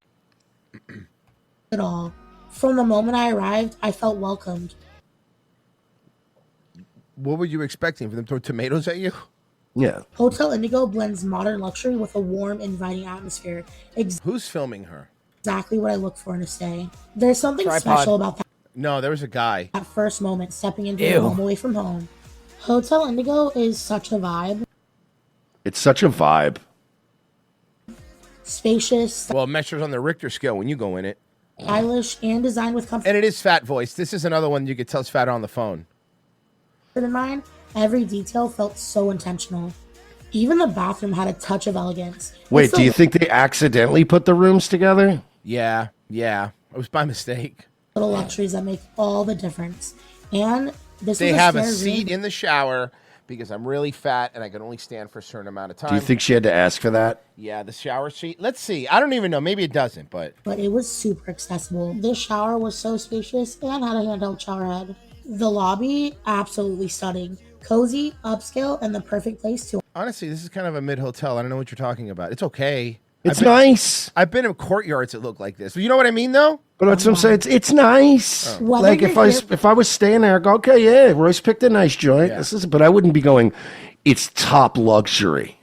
it all. From the moment I arrived, I felt welcomed. What were you expecting? For them to throw tomatoes at you? Yeah. Hotel Indigo blends modern luxury with a warm, inviting atmosphere. Who's filming her? Exactly what I look for in a stay. There's something Tripod. special about No, there was a guy. that first moment, stepping into Ew. a home away from home. Hotel Indigo is such a vibe. It's such a vibe. Spacious, Well, it measures on the Richter scale when you go in it. stylish, and designed with comfort And it is fat voice. This is another one you could tell is fat on the phone. in mind. Every detail felt so intentional. Even the bathroom had a touch of elegance. Wait, It's do the you think they accidentally put the rooms together? Yeah. It was by mistake. little luxuries that make all the difference. And this They was have a spare seat room. in the shower because I'm really fat and I can only stand for a certain amount of time. Do you think she had to ask for that? Yeah, the shower seat. Let's see. I don't even know. Maybe it doesn't, but But it was super accessible. This shower was so spacious and had a handheld shower head. The lobby, absolutely stunning. Cozy, upscale, and the perfect place to honestly, this is kind of a mid hotel. I don't know what you're talking about. It's okay. It's nice. I've been in courtyards that look like this. You know what I mean, though? But that's what I'm saying. It's nice. Whether Like you're if I was staying there, I'd go, okay, yeah, Royce picked a nice joint. This is, but I wouldn't be going. It's top luxury.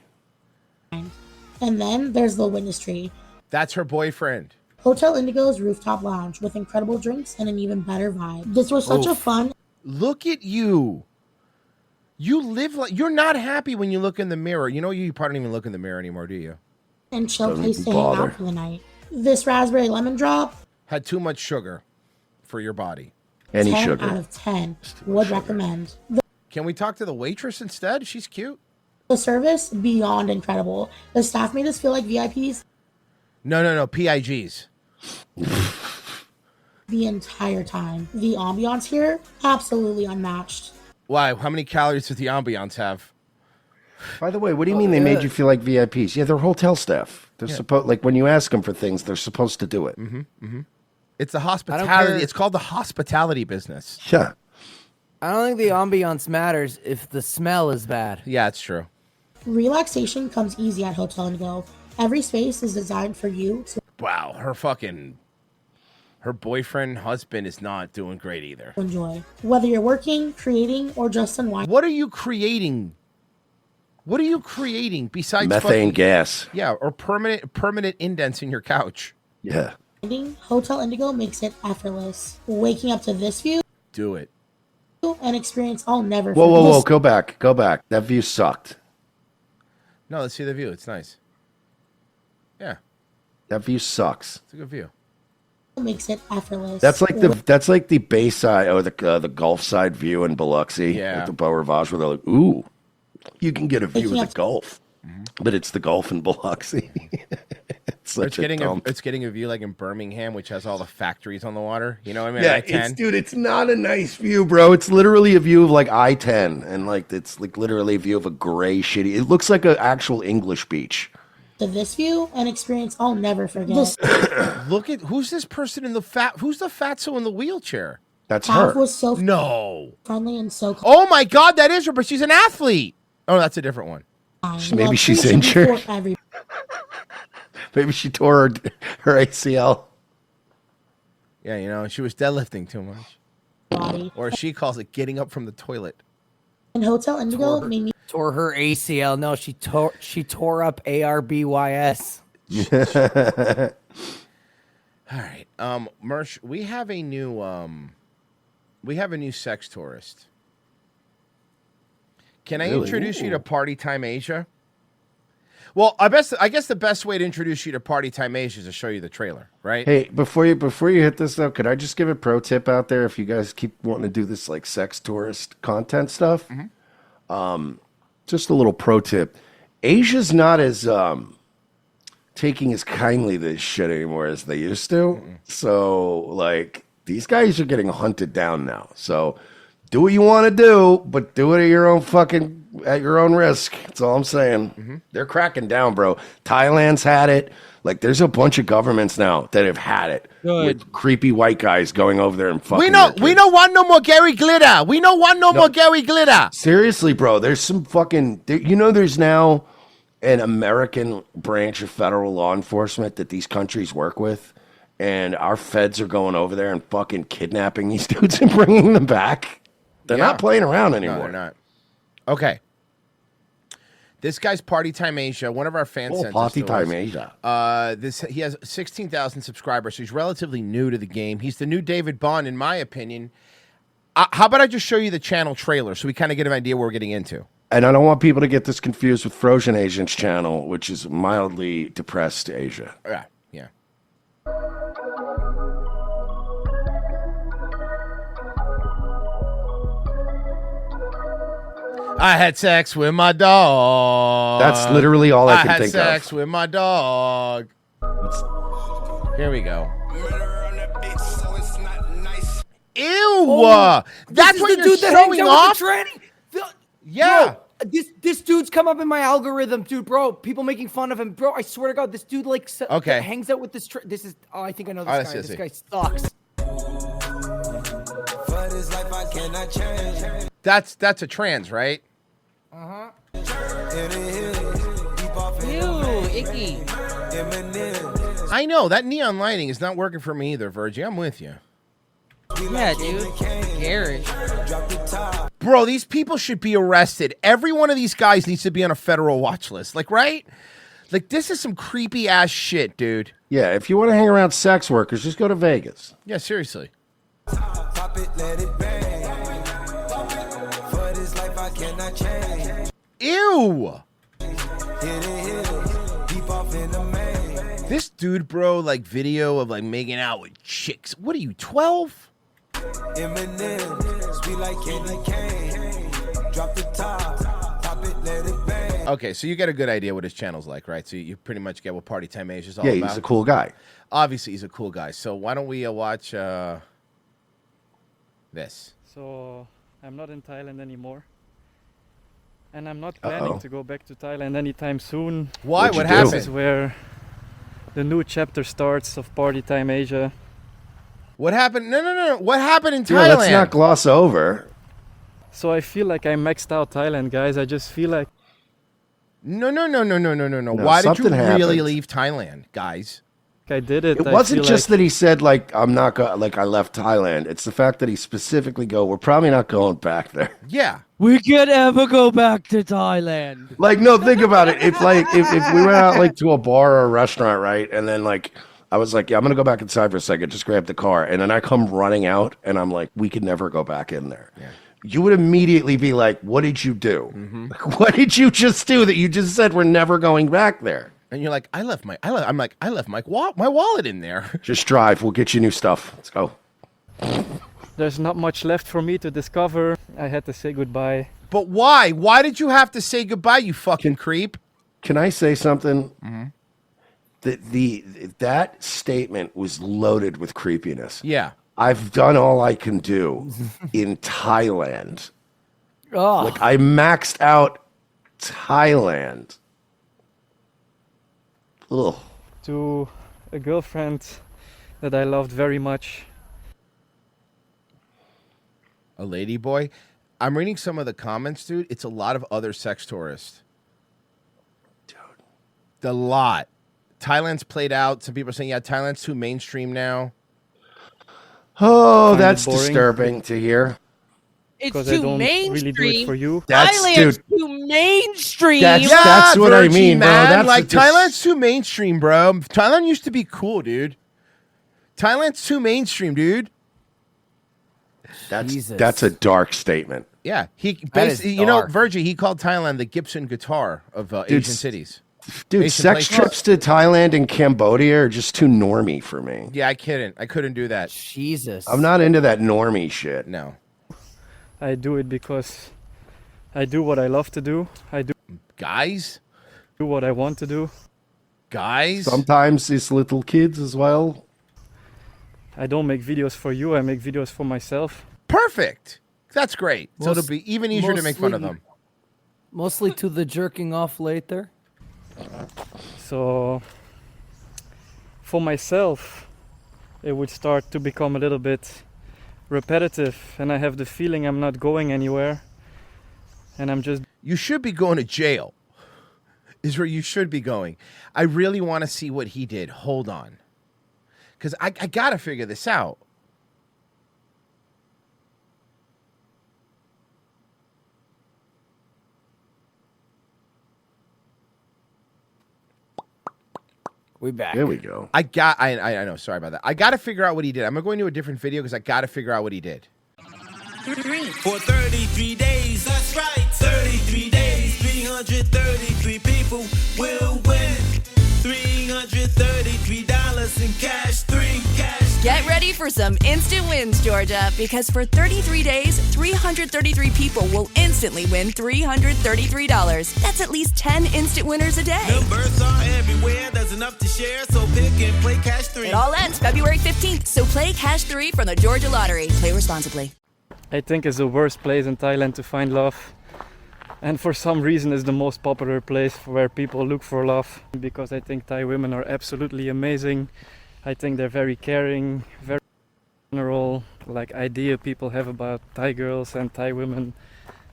And then there's the witness tree. That's her boyfriend. Hotel Indigo's rooftop lounge with incredible drinks and an even better vibe. This was such a Oof. fun Look at you. You live like you're not happy when you look in the mirror. You know, you probably don't even look in the mirror anymore, do you? and chill Doesn't place to hang bother. out for the night. This raspberry lemon drop, Had too much sugar for your body. 10 out of 10. Would recommend. Can we talk to the waitress instead? She's cute. The service, beyond incredible. The staff made us feel like VIPs No. PIGs. the entire time. The ambiance here, absolutely unmatched. Why? How many calories does the ambiance have? By the way, what do you mean they made you feel like VIPs? Yeah, they're hotel staff. They're Yeah. supposed like when you ask them for things, they're supposed to do it. It's the I don't hospitality. care. It's called the hospitality business. Yeah. I don't think the ambiance matters if the smell is bad. Yeah, it's true. Relaxation comes easy at Hotel Indigo. Every space is designed for you to Wow, her boyfriend, husband is not doing great either. enjoy. Whether you're working, creating, or just unwinding. What are you creating? What are you creating besides Methane gas. Yeah, or permanent indents in your couch. Yeah. Hotel Indigo makes it effortless. Waking up to this view, Do it. An experience I'll never Whoa, forget. whoa, whoa! Go back, go back. That view sucked. No, let's see the view. It's nice. Yeah, That view sucks. it's a good view. Makes it effortless. That's like the Bayside or the Gulf side view in Biloxi. Yeah. With the Beau Rivage, where they're like, ooh, you can get a view of the can't- Gulf, but it's the Gulf in Biloxi. It's Or it's such a getting dump. it's getting a view like in Birmingham, which has all the factories on the water. You know what I mean? Yeah, I-10. dude, it's not a nice view, bro. It's literally a view of like I-10, and like it's like literally a view of a gray, shitty. It looks like an actual English beach. To this view, an experience I'll never forget. Look at who's this person in the fat? Who's the fatso in the wheelchair? That's Staff her. was so No. friendly and so Oh my God, that is her, but she's an athlete. Oh, that's a different one. kind. Maybe Well, she's she should be injured. for every- Maybe she tore her ACL. Yeah, you know, she was deadlifting too much, body. or she calls it getting up from the toilet. And Hotel Indigo made me Tore her ACL. No, she tore up ARBYS. All right, Mersh, we have a new sex tourist. Can I Really? introduce you to Party Time Asia? Well, I guess the best way to introduce you to Party Time Asia is to show you the trailer, right? Hey, before you hit this though, could I just give a pro tip out there if you guys keep wanting to do this like sex tourist content stuff? Just a little pro tip. Asia's not as taking as kindly this shit anymore as they used to. So like these guys are getting hunted down now. So do what you want to do, but do it at your own risk. That's all I'm saying. They're cracking down, bro. Thailand's had it. Like, there's a bunch of governments now that have had it with creepy white guys going over there and fucking. We don't want no more Gary Glitter. We don't want no more Gary Glitter. Seriously, bro. There's some fucking. There's now an American branch of federal law enforcement that these countries work with, and our feds are going over there and fucking kidnapping these dudes and bringing them back. They're Yeah. not playing around No, anymore. they're not. Okay. This guy's Party Time Asia. One of our fans sent this Party to Time us. Asia. He has 16,000 subscribers, so he's relatively new to the game. He's the new David Bond, in my opinion. How about I just show you the channel trailer so we kind of get an idea what we're getting into? And I don't want people to get this confused with Frozen Asian's channel, which is mildly depressed Asia. Yeah, yeah. I had sex with my dog. That's literally all I can think of. I had sex with my dog. Here we go. Ew! That's This is what the you're dude that hangs showing out off? with the tranny. Yeah. Bro, this dude's come up in my algorithm, dude. Bro, people making fun of him, bro. I swear to God, this dude Okay. hangs out with this. This is. Oh, I think I know this All right, guy. let's This see. guy sucks. That's a trans, right? Uh-huh. Ew, icky. I know that neon lighting is not working for me either, Virgie. I'm with you. Yeah, dude. Garrett. Bro, these people should be arrested. Every one of these guys needs to be on a federal watch list. Like, right? Like, this is some creepy ass shit, dude. Yeah, if you want to hang around sex workers, just go to Vegas. Yeah, seriously. Ew! This dude, bro, like video of like making out with chicks. What are you, 12? Okay, so you get a good idea what his channel's like, right? So you pretty much get what Party Time Asia's all Yeah, about. he's a cool guy. Obviously, he's a cool guy. So why don't we watch this? So I'm not in Thailand anymore. And I'm not planning Uh-oh. to go back to Thailand anytime soon. Why? What'd you What do? happened? This is where the new chapter starts of Party Time Asia. What happened? No. What happened in Yeah, Thailand? let's not gloss over. So I feel like I maxed out Thailand, guys. I just feel like No. Why did you something really happened. leave Thailand, guys? I did it. It I wasn't feel just like, that he said like I left Thailand. It's the fact that he specifically we're probably not going back there. Yeah. We could ever go back to Thailand. Like, no, think about it. If we went out like to a bar or a restaurant, right, and then like I was like, yeah, I'm going to go back inside for a second, just grab the car. And then I come running out, and I'm like, we could never go back in there. Yeah. You would immediately be like, what did you do? What did you just do that you just said we're never going back there? And you're like, I left my wallet in there. Just drive. We'll get you new stuff. Let's go. There's not much left for me to discover. I had to say goodbye. But why? Why did you have to say goodbye, you fucking creep? Can I say something? That statement was loaded with creepiness. Yeah. I've done all I can do in Thailand. Oh. Like, I maxed out Thailand. Ugh. To a girlfriend that I loved very much. A lady boy? I'm reading some of the comments, dude. It's a lot of other sex tourists. Dude. A lot. Thailand's played out. Some people are saying, yeah, Thailand's too mainstream now. Oh, that's disturbing to hear. It's Because too I don't mainstream. really do it for you. Thailand's too mainstream. That's what I mean, bro. man. That's like, the dis- Thailand's too mainstream, bro. Thailand used to be cool, dude. Thailand's too mainstream, dude. That's a dark statement. Yeah, he That is basically, you know, dark. Virgie, he called Thailand the Gibson guitar of Asian cities. Dude, Asian sex places. trips to Thailand and Cambodia are just too normy for me. Yeah, I couldn't do that. Jesus. I'm not into that normie shit. No. I do it because I do what I love to do. I do what I want to do. Guys? Sometimes it's little kids as well. I don't make videos for you. I make videos for myself. Perfect. That's great. So it'll be even easier to make fun of them. Mostly to the jerking off later. So for myself, it would start to become a little bit repetitive, and I have the feeling I'm not going anywhere, and I'm just... You should be going to jail, is where you should be going. I really want to see what he did. Hold on. Because I got to figure this out. We back. There we go. I know. Sorry about that. I got to figure out what he did. I'm going to a different video because I got to figure out what he did. For 33 days, that's right. 33 days, 333 people will win. $333 in cash, Get ready for some instant wins, Georgia, because for 33 days, 333 people will instantly win $333. That's at least 10 instant winners a day. Numbers are everywhere, there's enough to share, so pick and play Cash 3. It all ends February 15th, so play Cash 3 from the Georgia Lottery. Play responsibly. I think it's the worst place in Thailand to find love. And for some reason it's the most popular place where people look for love. Because I think Thai women are absolutely amazing. I think they're very caring, very general, like idea people have about Thai girls and Thai women.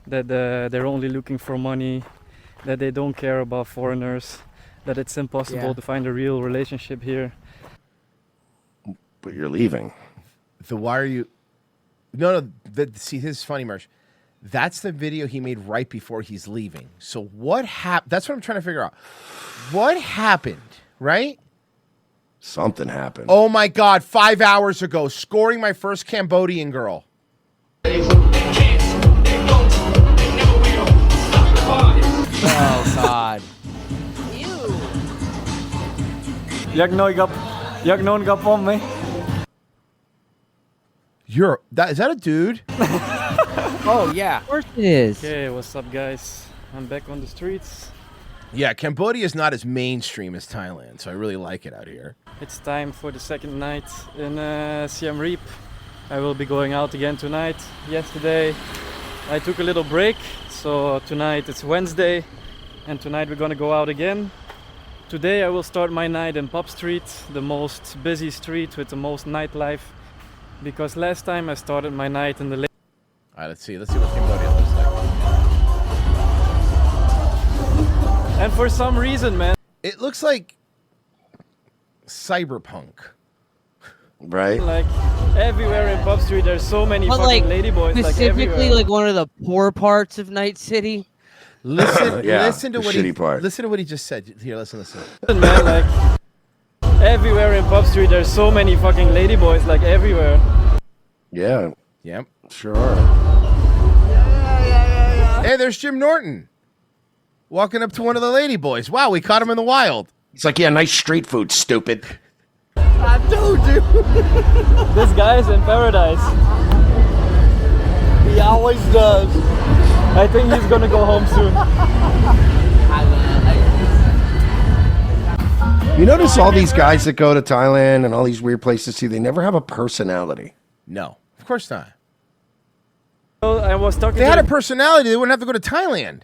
That they're only looking for money, that they don't care about foreigners, that it's impossible to find a real relationship here. But you're leaving. So why are you... No, see, this is funny, Mersh. That's the video he made right before he's leaving. So what happened? That's what I'm trying to figure out. What happened, right? Something happened. Oh my God, 5 hours ago, scoring my first Cambodian girl. Oh God. Jak noon gặp om me. Is that a dude? Oh yeah. Of course it is. Okay, what's up guys? I'm back on the streets. Yeah, Cambodia is not as mainstream as Thailand, so I really like it out here. It's time for the second night in Siem Reap. I will be going out again tonight. Yesterday I took a little break, so tonight it's Wednesday and tonight we're gonna go out again. Today I will start my night in Pop Street, the most busy street with the most nightlife, because last time I started my night in the late... Alright, let's see what Cambodia looks like. And for some reason, man, it looks like cyberpunk. Right? Like everywhere in Pop Street, there's so many But fucking like ladyboys. Like specifically, everywhere. like one of the poor parts of Night City. Listen, Yeah, listen to the what shitty part. Listen to what he just said. Here, listen. Man, like everywhere in Pub Street. There's so many fucking ladyboys, like everywhere. Yeah. Yep. Sure are. Hey, there's Jim Norton walking up to one of the ladyboys. Wow, we caught him in the wild. It's like, yeah, nice street food, stupid. I told you. This guy's in paradise. He always does. I think he's gonna go home soon. You notice all these guys that go to Thailand and all these weird places, see, they never have a personality. No, of course not. I was talking. If they had a personality, they wouldn't have to go to Thailand.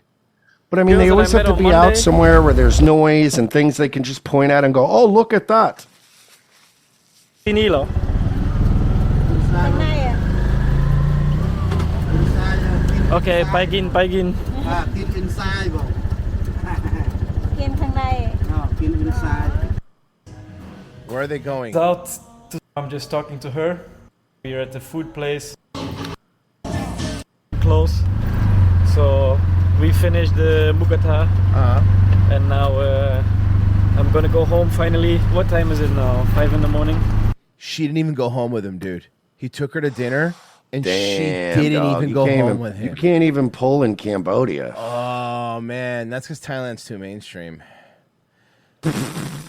But I mean, they Girls that always I have to met be on out Monday. somewhere where there's noise and things they can just point at and go, oh, look at that. Pinilo. Okay, paigin. กิน inside บอก กินข้างใน กิน inside Where are they going? Out. I'm just talking to her. We're at the food place. Close. So we finished the mukata, and now I'm gonna go home finally. What time is it now? 5 in the morning. She didn't even go home with him, dude. He took her to dinner, and Damn, she didn't dog, even you go can't home even- with him. You can't even pull in Cambodia. Oh man, that's because Thailand's too mainstream.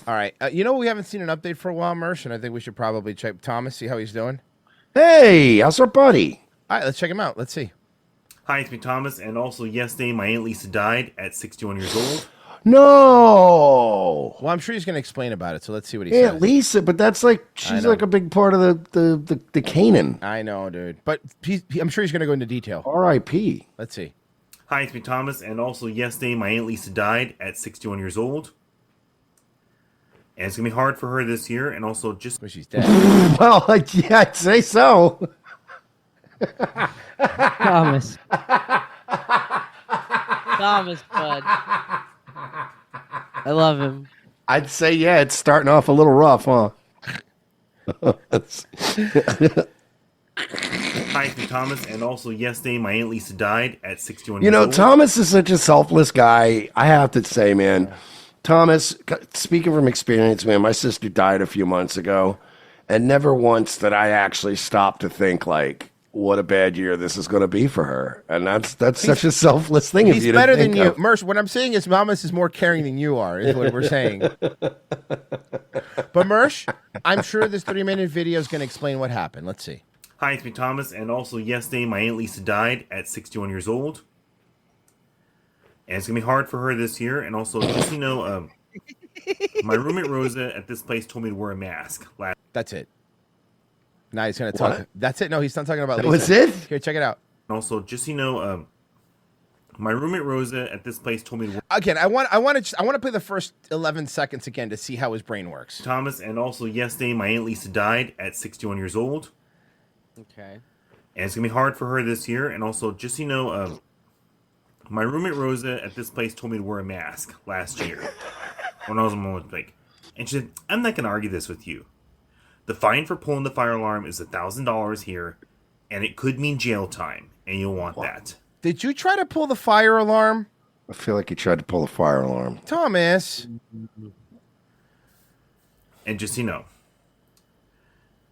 All right, you know we haven't seen an update for a while, Mersh, and I think we should probably check Thomas, see how he's doing. Hey, how's our buddy? All right, let's check him out. Let's see. Hi, it's me, Thomas, and also yesterday my Aunt Lisa died at 61 years old. No. Well, I'm sure he's going to explain about it, so let's see what he Yeah, says. Lisa, but that's like, she's know. like a big part of the Canaan. I know, dude, but I'm sure he's going to go into detail. R.I.P. Let's see. Hi, it's me, Thomas, and also yesterday my Aunt Lisa died at 61 years old. And it's going to be hard for her this year, and also just... But she's dead. Well, yeah, I'd say so. Thomas. Thomas, bud. I love him. I'd say, yeah, it's starting off a little rough, huh? Hi, it's me, Thomas, and also yesterday my Aunt Lisa died at 61 You years know, old. Thomas is such a selfless guy. I have to say, man. Thomas, speaking from experience, man, my sister died a few months ago, and never once did I actually stop to think, like, what a bad year this is going to be for her. And that's such a selfless thing. He's if you to better than think you. of. Mersh, what I'm saying is Mamas is more caring than you are, is what we're saying. But Mersh, I'm sure this 30-minute video is going to explain what happened. Let's see. Hi, it's me, Thomas, and also yesterday my Aunt Lisa died at 61 years old. And it's going to be hard for her this year, and also, just so you know, my roommate Rosa at this place told me to wear a mask. That's it. Now he's going to talk. What? That's it. No, he's not talking about That Lisa. was it? Here, check it out. And also, just so you know, my roommate Rosa at this place told me to wear Again, I want to play the first 11 seconds again to see how his brain works. Thomas, and also yesterday my Aunt Lisa died at 61 years old. Okay. And it's going to be hard for her this year, and also, just so you know, my roommate Rosa at this place told me to wear a mask last year when I was on my break. And she said, I'm not going to argue this with you. The fine for pulling the fire alarm is $1,000 here, and it could mean jail time, and you'll want that. Did you try to pull the fire alarm? I feel like he tried to pull a fire alarm. Thomas. And just so you know.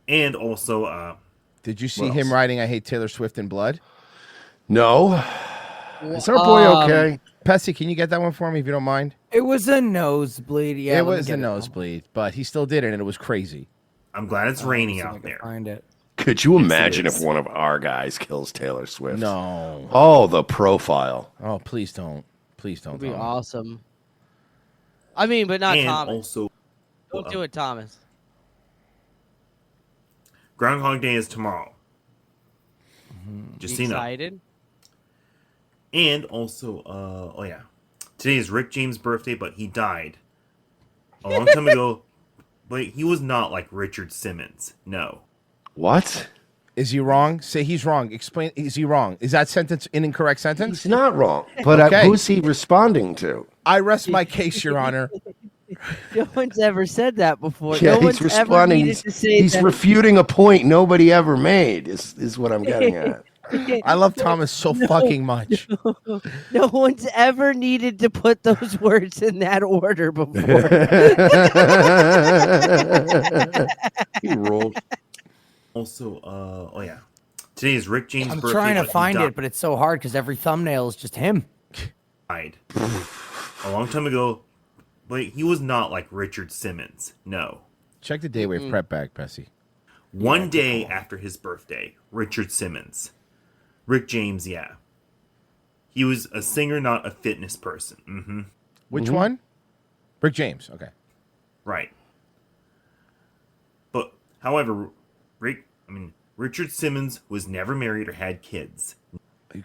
And also, did you see him writing I Hate Taylor Swift in blood? No. Is our boy okay? Pessy, can you get that one for me if you don't mind? It was a nosebleed. Yeah, it let me was get a nosebleed, but he still did it, and it was crazy. I'm glad it's raining out there. Find it. Could you Yes, it imagine is. if one of our guys kills Taylor Swift? No. Oh, the profile. Oh, please don't. Please don't. That'd be Tom. awesome. I mean, but not And Thomas. also, Don't do it, Thomas. Groundhog Day is tomorrow. Just so you know. Excited? And also, oh yeah, today is Rick James' birthday, but he died a long time ago. But he was not like Richard Simmons. No. What? Is he wrong? Say he's wrong. Explain. Is he wrong? Is that sentence an incorrect sentence? He's not wrong. But Okay. who's he responding to? I rest my case, Your Honor. No one's ever said that before. Yeah, no he's one's ever responding. needed to say He's that. refuting a point nobody ever made. Is what I'm getting at. I love Thomas so fucking much. No one's ever needed to put those words in that order before. He rolled. Also, oh yeah, today is Rick James' I'm birthday. trying to but he find died- it, but it's so hard because every thumbnail is just him. Died a long time ago, but he was not like Richard Simmons. No. Check the Daywave prep bag, Bessie. One day after his birthday, Richard Simmons. Rick James, yeah. He was a singer, not a fitness person. Mm-hmm. Which one? Rick James. Okay. Right. But, however, Richard Simmons was never married or had kids.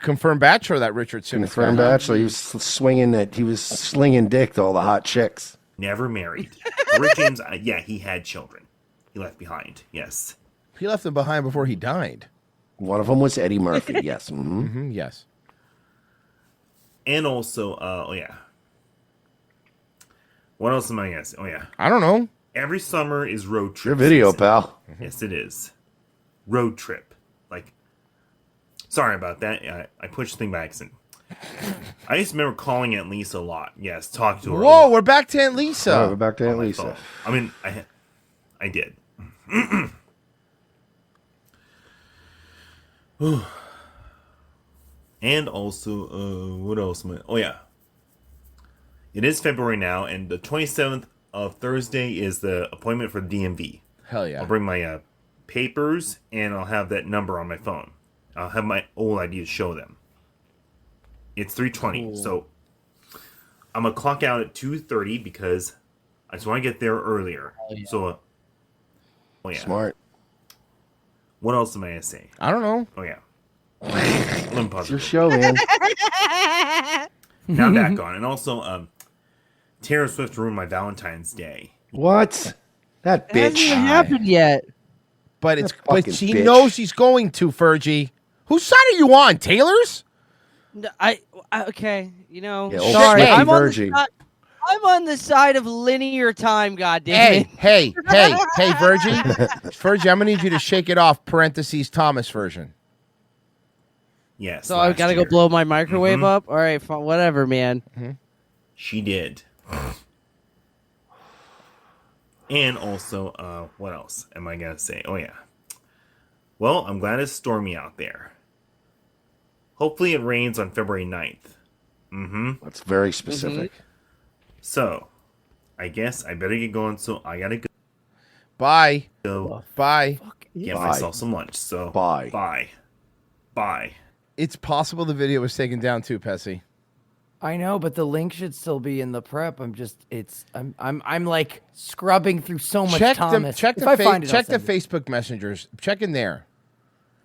Confirmed bachelor, that Richard Simmons. Confirmed guy. bachelor. He was swinging it. He was slinging dick to all the hot chicks. Never married. Rick James, yeah, he had children. He left behind, yes. He left them behind before he died. One of them was Eddie Murphy. Yes. Mm-hmm. Yes. And also, oh yeah. What else am I gonna say? Oh yeah. I don't know. Every summer is road trip. Your video, season. pal. Yes, it is. Road trip. Like, sorry about that. I pushed the thing by accident. I used to remember calling Aunt Lisa a lot. Yes, talk to her. Whoa, we're back to Aunt Lisa. Oh, we're back to Aunt on my Lisa. phone. I mean, I did. And also, what else? Oh yeah, it is February now, and the 27th of Thursday is the appointment for the DMV. Hell yeah! I'll bring my papers, and I'll have that number on my phone. I'll have my old ID to show them. It's 3:20, Cool. so I'm gonna clock out at 2:30 because I just want to get there earlier. So, oh yeah, Smart. What else am I gonna say? I don't know. Oh yeah, let me pause It's your show, man. Now back on, and also, Taylor Swift ruined my Valentine's Day. What? That It hasn't bitch. even happened yet. But it's That but fucking she bitch. knows she's going to, Fergie. Whose side are you on? Taylor's? No, okay, you know, Yeah, old sorry, Snooki I'm on, the Virgie. side, I'm on the side of linear time. Goddamn Hey, it! hey, Virgie. Virgie, I'm gonna need you to shake it off. Parentheses Thomas version. Yes. So I gotta go blow my microwave up. All right, fine, whatever, man. She did. And also, what else am I gonna say? Oh yeah. Well, I'm glad it's stormy out there. Hopefully it rains on February 9th. Mm-hmm. That's very specific. So, I guess I better get going, so I gotta Bye. go Bye. get Bye. myself some lunch. So, Bye. Bye. Bye. It's possible the video was taken down too, Pessy. I know, but the link should still be in the prep. I'm like scrubbing through so much Thomas. Check If I find it, I'll check the send it. Facebook messengers. Check in there.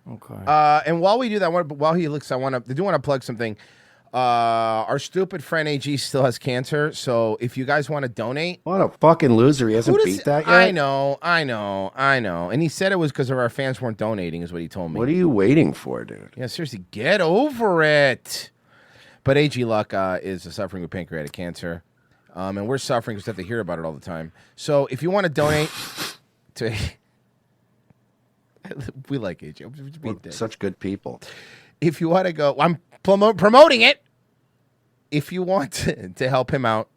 Okay. And while we do that, while he looks, I do want to plug something. Our stupid friend AG still has cancer, so if you guys want to donate, What a fucking loser. He hasn't Who does- beat that yet. I know. And he said it was because of our fans weren't donating, is what he told me. What are you waiting for, dude? Yeah, seriously, get over it. But AG Luck is suffering with pancreatic cancer, and we're suffering because we have to hear about it all the time. So if you want to donate to, we like AG. We're such good people. If you want to go, I'm promoting it. If you want to help him out,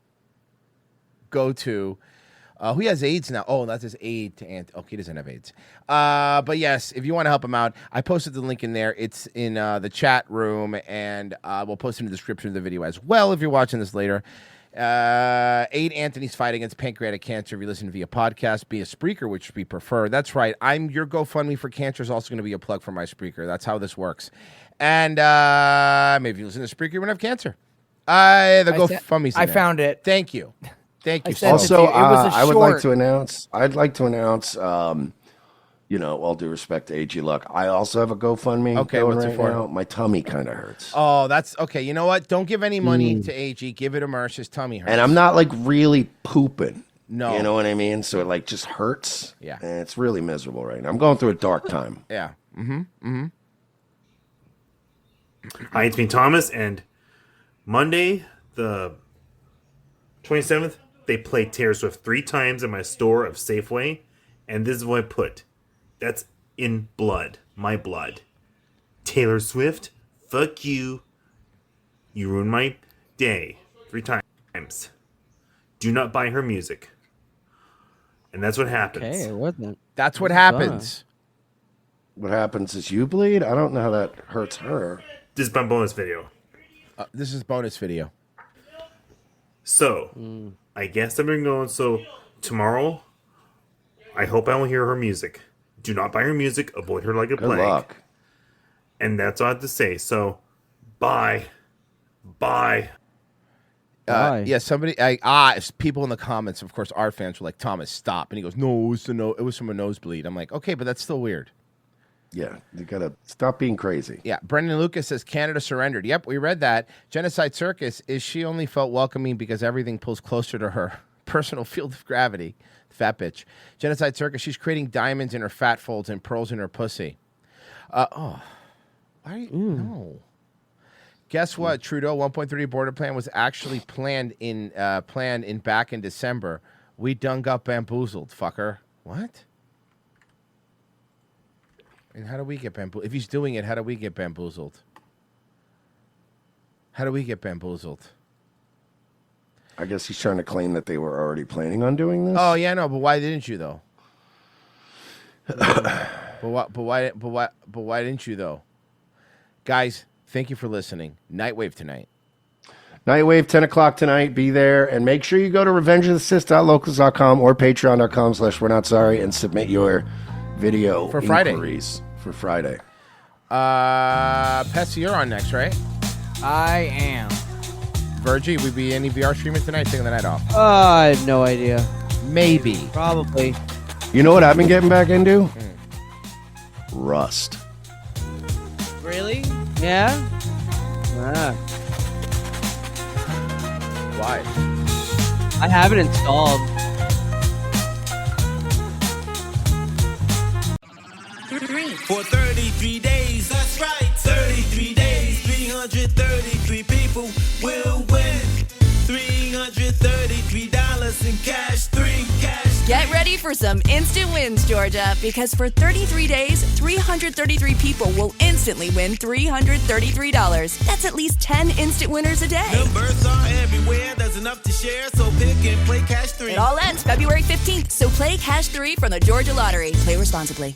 go to. Who has AIDS now? Oh, that's his aid to Ant. Okay, he doesn't have AIDS. But yes, if you want to help him out, I posted the link in there. It's in the chat room, and we'll post it in the description of the video as well if you're watching this later. Aid Anthony's fight against pancreatic cancer. If you listen via podcast, be a Spreaker, which we prefer. That's right. Your GoFundMe for cancer is also going to be a plug for my Spreaker. That's how this works. And maybe you listen to Spreaker, you won't have cancer. The GoFundMe's in I there. found it. Thank you. Thank you. sent it Also, to you. It was a I would like short. to announce. I'd like to announce. All due respect to AG Luck, I also have a GoFundMe. Okay, going what's it right for? now. My tummy kind of hurts, Oh, that's okay. You know what? Don't give any money to AG. Give it to Mersh. His tummy hurts. and I'm not like really pooping. No. You know what I mean? So it like just hurts. Yeah. And it's really miserable right now. I'm going through a dark time. Yeah. Mm-hmm. Hi, it's me, Thomas, and Monday, the 27th, they played Taylor Swift 3 times in my store of Safeway, and this is what I put. That's in blood. My blood. Taylor Swift, fuck you. You ruined my day 3 times. Do not buy her music. And that's what happens. Okay, it wasn't. That's what happens. What happens is you bleed? I don't know how that hurts her. This is my bonus video. This is bonus video. So, I guess I've been going. So, tomorrow, I hope I don't hear her music. Do not buy her music. Avoid her like a plague. Good luck. And that's all I have to say. So, bye. Bye. Yeah, somebody. If people in the comments, of course, our fans were like, "Thomas, stop!" And he goes, "No, it was from a nosebleed." I'm like, "Okay, but that's still weird." Yeah, you gotta stop being crazy. Yeah, Brendan Lucas says Canada surrendered. Yep, we read that. Genocide Circus is she only felt welcoming because everything pulls closer to her personal field of gravity. Fat bitch. Genocide Circus. She's creating diamonds in her fat folds and pearls in her pussy. Why? No. Guess what? Trudeau 1.3 border plan was actually planned in back in December. We done got bamboozled, fucker. What? And how do we get bamboozled? If he's doing it, how do we get bamboozled? How do we get bamboozled? I guess he's trying to claim that they were already planning on doing this. Oh yeah, no, but why didn't you though? But why didn't you though? Guys, thank you for listening. Nightwave tonight. Nightwave, 10 o'clock tonight. Be there. And make sure you go to revengeofthesith.locals.com or patreon.com/we're-not-sorry and submit your video For Friday. inquiries for Friday. Petsy, you're on next, right? I am. Virgie, we be any VR streaming tonight, taking the night off? I have no idea. Maybe. Probably. You know what I've been getting back into? Rust. Really? Yeah? Why? I have it installed. For 33 days, that's right. 33 days, 333 people will win. $333 in cash, 3 cash. Get ready for some instant wins, Georgia, because for 33 days, 333 people will instantly win $333. That's at least 10 instant winners a day. Numbers are everywhere, there's enough to share, so pick and play Cash 3. It all ends February 15th, so play Cash 3 from the Georgia Lottery. Play responsibly.